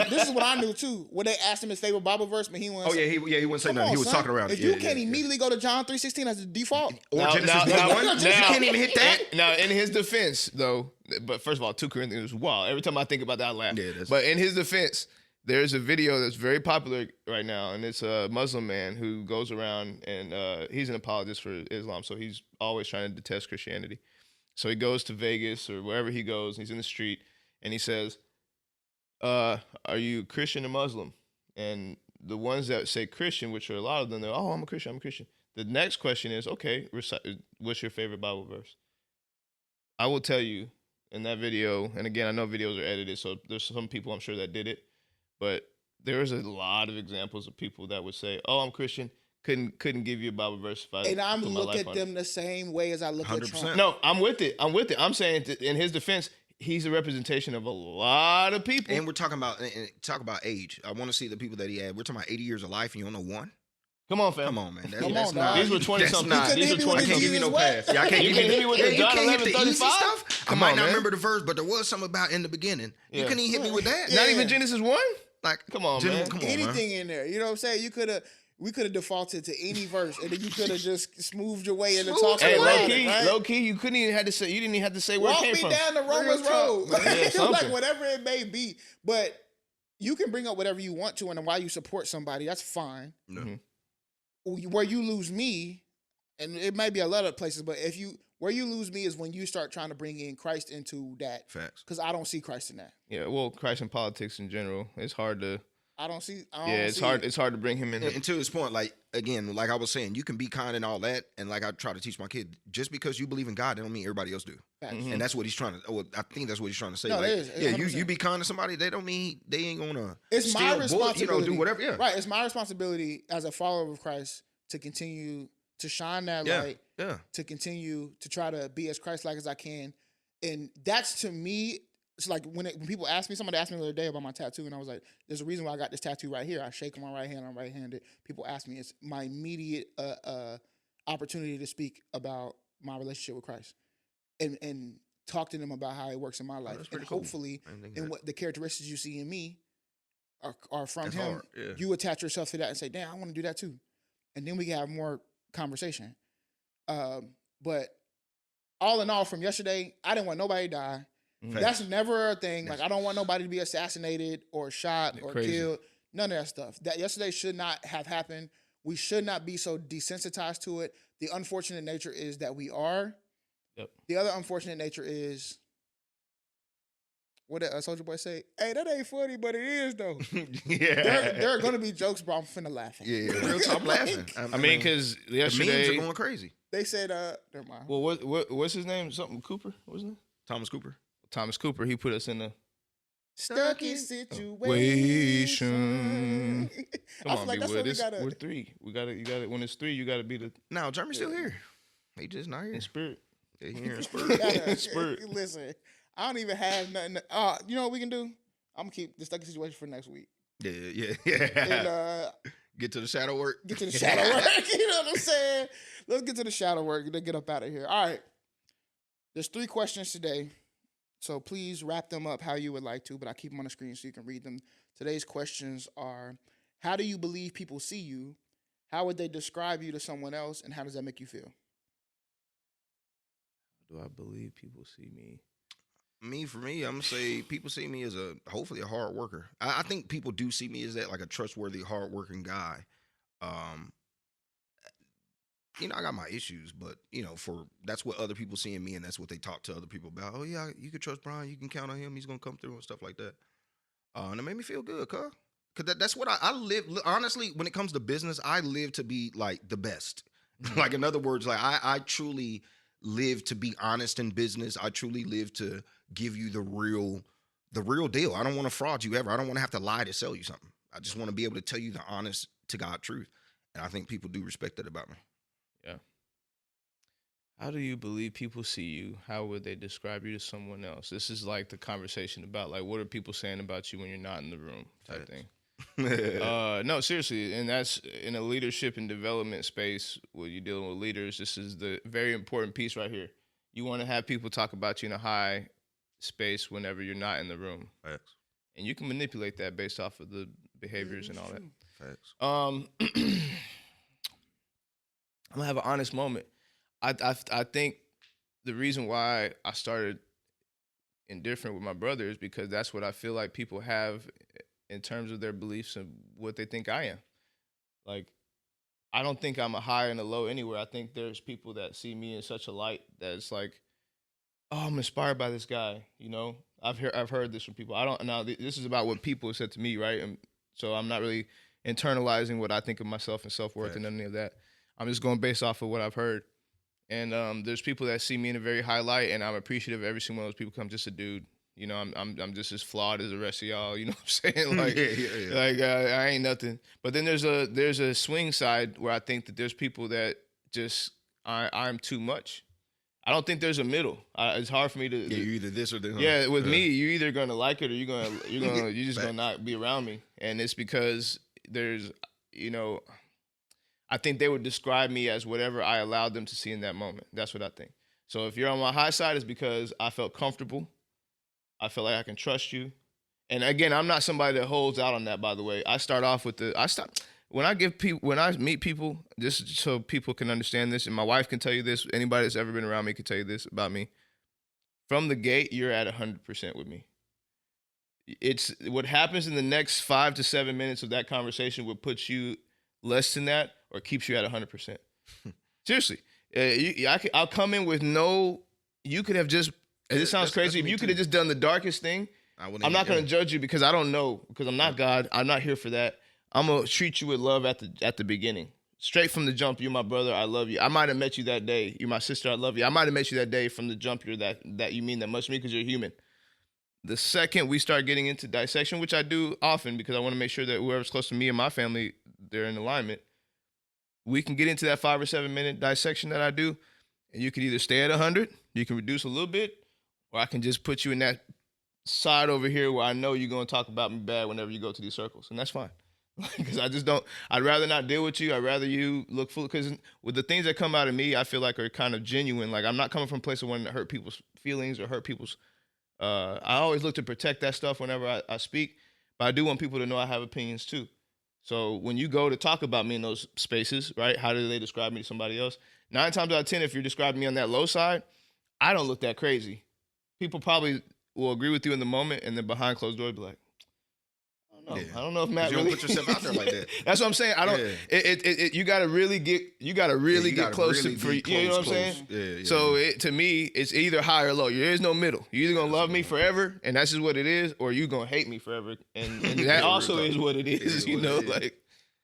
Or this is what I knew too. When they asked him his favorite Bible verse, but he went. Oh yeah, he wouldn't say nothing. He was talking around If it. you can't immediately go to John 3:16 as the default, or Now- Genesis now- 1, now- you can't even hit that. Now, in his defense, though, but first of all, 2 Corinthians is wild. Every time I think about that, I laugh. Yeah, that's- But in his defense, there's a video that's very popular right now, and it's a Muslim man who goes around and he's an apologist for Islam, so he's always trying to detest Christianity. So he goes to Vegas or wherever he goes, and he's in the street, and he says, "Are you Christian or Muslim?" And the ones that say Christian, which are a lot of them, they're, "Oh, I'm a Christian, I'm a Christian." The next question is, okay, what's your favorite Bible verse? I will tell you in that video, and again, I know videos are edited, so there's some people I'm sure that did it, but there's a lot of examples of people that would say, "Oh, I'm Christian, couldn't give you a Bible verse if I and I'm put my look life at on them it." the same way as I look at 100%. Trump. No, I'm with it. I'm saying in his defense, he's a representation of a lot of people. And we're talking about age. I want to see the people that he had. We're talking about 80 years of life, and you don't know one. Come on, fam. Come on, man. Come That's on, not. dog. These were 20 that's something. not- These were You 20 I can't give you no Jesus pass. Yeah, I can't You give can't hit me with the you John can't hit the 11:35? easy stuff. Come I might on, not man. remember the verse, but there was something about in the beginning. You Yeah. couldn't even hit me with that. Not Yeah. even Genesis 1? Like, Come on, man. Come on, Anything man. in there, you know what I'm saying? We could have defaulted to any verse, and then you could have just smoothed your way into talking Hey, about it, right? low key, you couldn't even have to say. You didn't even have to say where Walk it came me from. down the Romans road, Yeah, something. like whatever it may be. But you can bring up whatever you want to, and why you support somebody, that's fine. No. Mhm. Where you lose me, and it may be a lot of places, but where you lose me is when you start trying to bring in Christ into that, Facts. because I don't see Christ in that. Yeah, well, Christ and politics in general, it's hard to. I don't see. It's hard. It's hard to bring him in. And to his point, like again, like I was saying, you can be kind and all that, and like I try to teach my kid, just because you believe in God, that don't mean everybody else do. Facts. Mhm. And that's what he's trying to. Well, I think that's what he's trying to say. No, like, it is. yeah, 100%. you be kind to somebody, they don't mean they ain't gonna. It's my steal, responsibility. do whatever. Yeah, Right. It's my responsibility as a follower of Christ to continue to shine that yeah, light, yeah. to continue to try to be as Christ-like as I can. And that's, to me, it's like when people ask me, somebody asked me the other day about my tattoo, and I was like, there's a reason why I got this tattoo right here. I shake on my right hand, I'm right-handed. People ask me, it's my immediate opportunity to speak about my relationship with Christ and talk to them about how it works in my life. that's And pretty cool. hopefully, I didn't think and that. what the characteristics you see in me are from That's him. hard, yeah. You attach yourself to that and say, damn, I want to do that too. And then we can have more conversation. But all in all, from yesterday, I didn't want nobody to die. Mhm. That's never a thing. Like, I don't want nobody to be assassinated or shot or Crazy. killed. None of that stuff. That yesterday should not have happened. We should not be so desensitized to it. The unfortunate nature is that we are. Yep. The other unfortunate nature is, what did Soulja Boy say? Hey, that ain't funny, but it is though. Yeah, There are gonna be jokes, but I'm finna laugh. yeah. Real talk, I'm laughing. I mean, because the memes are yesterday. going crazy. They said, never mind. Well, what's his name? Something Cooper? What's his name? Thomas Cooper. Thomas Cooper. He put us in the. Stucky situation. Come I on, feel like B that's Wood. what we gotta. We're 3. You got it. When it's 3, you got to be the No, Jeremy's still here. He just not here. in spirit. Yeah, he here in we spirit. gotta- Spirit. Listen, I don't even have nothing. You know what we can do? I'm gonna keep the Stucky situation for next week. Yeah. And Get to the shadow work. get to the shadow work. You know what I'm saying? Let's get to the shadow work and then get up out of here. All right. There's 3 questions today. So please wrap them up how you would like to, but I keep them on the screen so you can read them. Today's questions are, how do you believe people see you? How would they describe you to someone else? And how does that make you feel? Do I believe people see me? For me, I'm gonna say people see me as hopefully a hard worker. I think people do see me as that, like a trustworthy, hardworking guy. I got my issues, but that's what other people see in me, and that's what they talk to other people about. Oh yeah, you can trust Brian. You can count on him. He's gonna come through and stuff like that. And it made me feel good, cuz that's what I live. Honestly, when it comes to business, I live to be like the best. Like, in other words, like I truly live to be honest in business. I truly live to give you the real deal. I don't want to fraud you ever. I don't want to have to lie to sell you something. I just want to be able to tell you the honest to God truth. And I think people do respect that about me. Yeah. How do you believe people see you? How would they describe you to someone else? This is like the conversation about, like, what are people saying about you when you're not in the room type thing. No, seriously, and that's in a leadership and development space where you're dealing with leaders. This is the very important piece right here. You want to have people talk about you in a high space whenever you're not in the room. Facts. And you can manipulate that based off of the behaviors and all that. Facts. I'm gonna have an honest moment. I think the reason why I started indifferent with my brother is because that's what I feel like people have in terms of their beliefs and what they think I am. Like, I don't think I'm a high and a low anywhere. I think there's people that see me in such a light that it's like, oh, I'm inspired by this guy. You know, I've heard this from people. I don't now. This is about what people have said to me, right? And so I'm not really internalizing what I think of myself and self-worth and any of that. I'm just going based off of what I've heard. And there's people that see me in a very high light, and I'm appreciative of every single one of those people. I'm just a dude. You know, I'm just as flawed as the rest of y'all. You know what I'm saying? Like, like I ain't nothing. But then there's a swing side where I think that there's people that just I'm too much. I don't think there's a middle. It's hard for me to. Yeah, you either this or this. Yeah, with me, you're either gonna like it or you're just gonna not be around me, and it's because there's, you know, I think they would describe me as whatever I allowed them to see in that moment. That's what I think. So if you're on my high side, it's because I felt comfortable. I feel like I can trust you. And again, I'm not somebody that holds out on that, by the way. I start off with when I meet people, just so people can understand this, and my wife can tell you this, anybody that's ever been around me can tell you this about me. From the gate, you're at 100% with me. It's what happens in the next 5 to 7 minutes of that conversation will put you less than that or keeps you at 100%. Seriously. I'll come in with you could have just, this sounds crazy. If you could have just done the darkest thing, I'm not going to judge you because I don't know, because I'm not God. I'm not here for that. I'm going to treat you with love at the beginning. Straight from the jump, you're my brother, I love you. I might have met you that day. You're my sister, I love you. I might have met you that day from the jump, you're that you mean that much to me because you're human. The second we start getting into dissection, which I do often because I want to make sure that whoever's close to me and my family, they're in alignment, we can get into that 5 or 7 minute dissection that I do, and you can either stay at 100, you can reduce a little bit, or I can just put you in that side over here where I know you're going to talk about me bad whenever you go to these circles, and that's fine. Because I just don't, I'd rather not deal with you. I'd rather you look foolish. Because with the things that come out of me, I feel like are kind of genuine. Like, I'm not coming from a place of wanting to hurt people's feelings or hurt people's, I always look to protect that stuff whenever I speak, but I do want people to know I have opinions too. So when you go to talk about me in those spaces, right, how do they describe me to somebody else? 9 times out of 10, if you're describing me on that low side, I don't look that crazy. People probably will agree with you in the moment, and then behind closed doors be like, I don't know if Matt really don't put yourself out there like that. That's what I'm saying. I don't. Yeah. You gotta really get close to for you know what I'm saying. Yeah. So to me, it's either high or low. There is no middle. You're either gonna love me forever, and that's just what it is, or you gonna hate me forever, and that also is what it is. You know, like,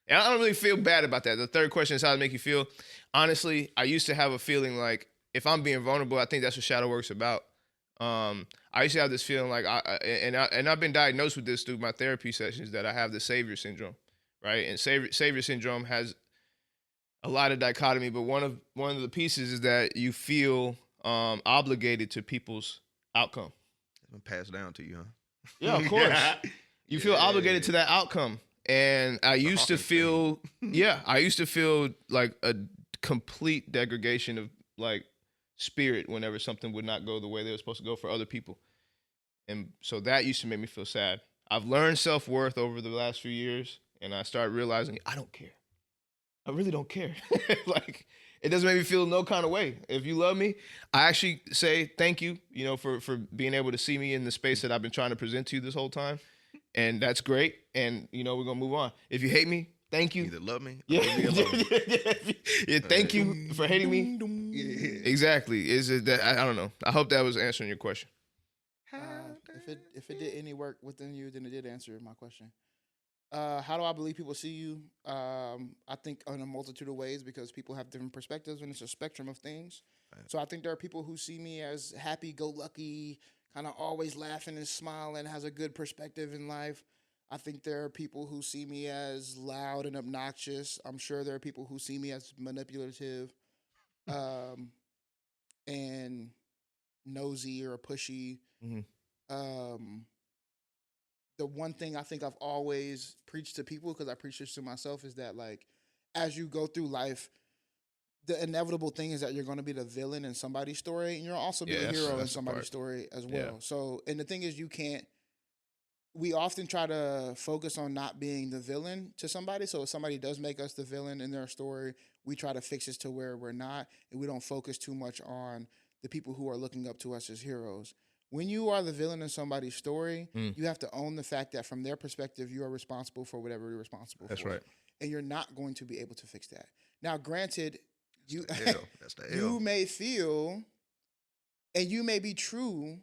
and I don't really feel bad about that. The third question is how to make you feel. Honestly, I used to have a feeling like if I'm being vulnerable, I think that's what shadow work's about. I used to have this feeling like I've been diagnosed with this through my therapy sessions, that I have the savior syndrome, right? And savior syndrome has a lot of dichotomy, but one of the pieces is that you feel obligated to people's outcome. It's been passed down to you, huh? Yeah, of course. You feel obligated to that outcome, and I used to feel like a complete degradation of like spirit whenever something would not go the way they were supposed to go for other people. And so that used to make me feel sad. I've learned self-worth over the last few years, and I started realizing I don't care. I really don't care. Like, it doesn't make me feel no kind of way. If you love me, I actually say thank you, you know, for being able to see me in the space that I've been trying to present to you this whole time. And that's great. And, you know, we're going to move on. If you hate me, thank you. Either love me. Yeah. Thank you for hating me. Yeah. Exactly. Is it that I don't know. I hope that was answering your question. If it did any work within you, then it did answer my question. How do I believe people see you? I think in a multitude of ways, because people have different perspectives and it's a spectrum of things. Right. So I think there are people who see me as happy-go-lucky, kind of always laughing and smiling, has a good perspective in life. I think there are people who see me as loud and obnoxious. I'm sure there are people who see me as manipulative and nosy or pushy. Mm-hmm. the one thing I think I've always preached to people, because I preach this to myself, is that like as you go through life, the inevitable thing is that you're going to be the villain in somebody's story, and you'll also be the hero in somebody's story as well. Yeah. So, and the thing is, we often try to focus on not being the villain to somebody. So if somebody does make us the villain in their story, we try to fix it to where we're not, and we don't focus too much on the people who are looking up to us as heroes. When you are the villain in somebody's story, you have to own the fact that from their perspective, you are responsible for whatever you're responsible for. That's right. And you're not going to be able to fix that. Now, granted, you may feel, and you may be true,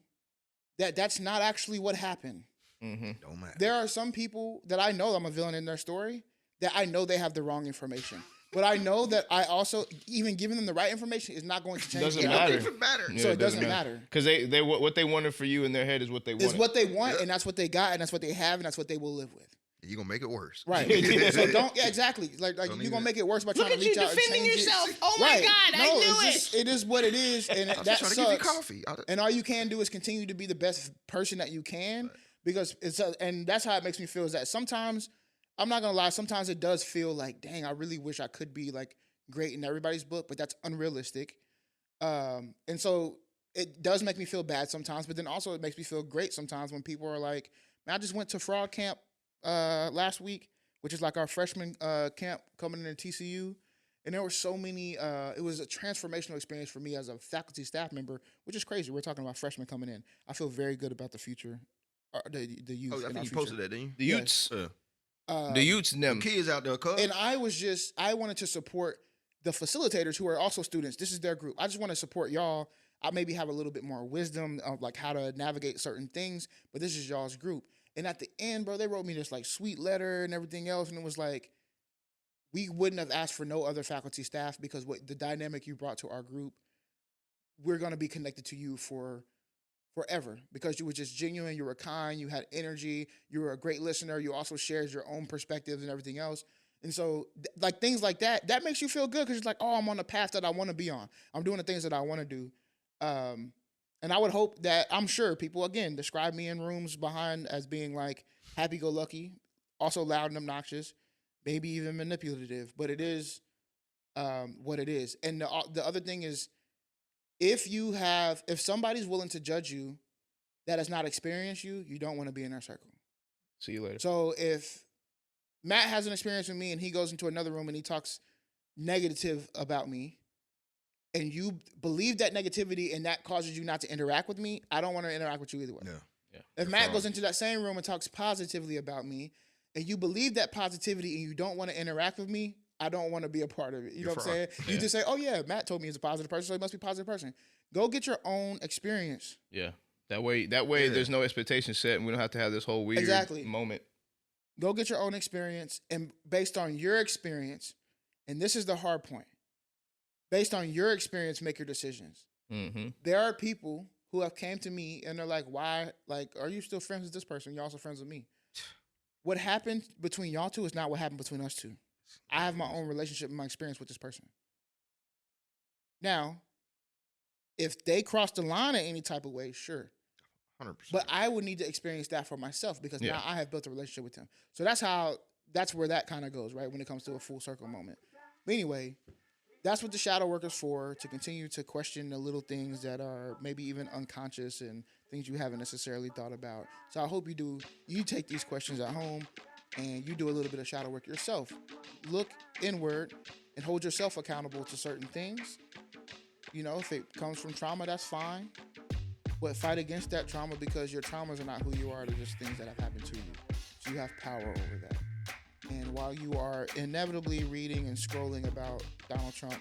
that that's not actually what happened. Mm-hmm. Don't matter. There are some people that I know I'm a villain in their story that I know they have the wrong information. But I know that I also, even giving them the right information is not going to change. Doesn't matter. It doesn't matter. So it doesn't matter. Because they what they wanted for you in their head is what they want. It's what they want, and that's what they got, and that's what they have, and that's what they will live with. You're going to make it worse. Right. So don't, exactly. Like you're going to make it worse by trying to reach out and change defending yourself. it. Oh my God, I knew it. It is what it is, and that sucks. To give you coffee. And all you can do is continue to be the best person that you can, because and that's how it makes me feel, is that sometimes, I'm not going to lie, sometimes it does feel like, dang, I really wish I could be like great in everybody's book, but that's unrealistic. And so it does make me feel bad sometimes, but then also it makes me feel great sometimes when people are like, man, I just went to frog camp last week, which is like our freshman camp coming into TCU. And there were so many, it was a transformational experience for me as a faculty staff member, which is crazy. We're talking about freshmen coming in. I feel very good about the future, the youth. Oh, I think you posted that, didn't you? The youths. The youths and them. The kids out there, cuz. And I wanted to support the facilitators who are also students. This is their group. I just want to support y'all. I maybe have a little bit more wisdom of like how to navigate certain things, but this is y'all's group. And at the end, bro, they wrote me this like sweet letter and everything else. And it was like, we wouldn't have asked for no other faculty staff, because what the dynamic you brought to our group, we're going to be connected to you for forever, because you were just genuine. You were kind. You had energy. You were a great listener. You also shared your own perspectives and everything else. And so like things like that makes you feel good, because it's like, oh, I'm on the path that I want to be on. I'm doing the things that I want to do. And I would hope that, I'm sure people, again, describe me in rooms behind as being like happy-go-lucky, also loud and obnoxious, maybe even manipulative, but it is what it is. And the other thing is, if somebody's willing to judge you that has not experienced you, you don't want to be in their circle. See you later. So if Matt has an experience with me and he goes into another room and he talks negative about me, and you believe that negativity and that causes you not to interact with me, I don't want to interact with you either way. Yeah. If Matt goes into that same room and talks positively about me, and you believe that positivity and you don't want to interact with me, I don't want to be a part of it. You know what I'm saying? Yeah. You just say, oh yeah, Matt told me he's a positive person, so he must be a positive person. Go get your own experience. Yeah. That way there's no expectation set, and we don't have to have this whole weird moment. Go get your own experience, and based on your experience, and this is the hard point, based on your experience, make your decisions. Mm-hmm. There are people who have came to me and they're like, why, like, are you still friends with this person? You're also friends with me. What happened between y'all two is not what happened between us two. I have my own relationship and my experience with this person. Now, if they cross the line in any type of way, sure. 100%. But I would need to experience that for myself, because now I have built a relationship with him. So that's where that kind of goes, right? When it comes to a full circle moment. But anyway, that's what the shadow work is for, to continue to question the little things that are maybe even unconscious and things you haven't necessarily thought about. So I hope you take these questions at home and you do a little bit of shadow work yourself. Look inward and hold yourself accountable to certain things. You know, if it comes from trauma, that's fine. But fight against that trauma, because your traumas are not who you are. They're just things that have happened to you. So you have power over that. And while you are inevitably reading and scrolling about Donald Trump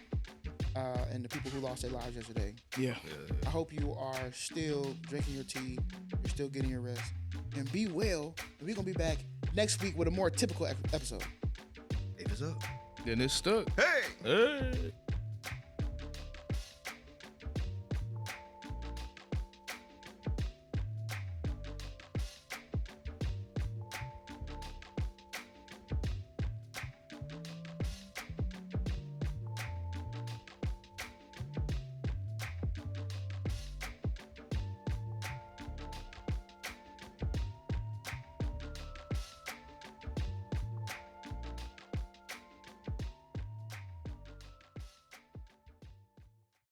and the people who lost their lives yesterday, I hope you are still drinking your tea, you're still getting your rest, and be well. And we're going to be back next week with a more typical episode. If it's up, then it's stuck. Hey!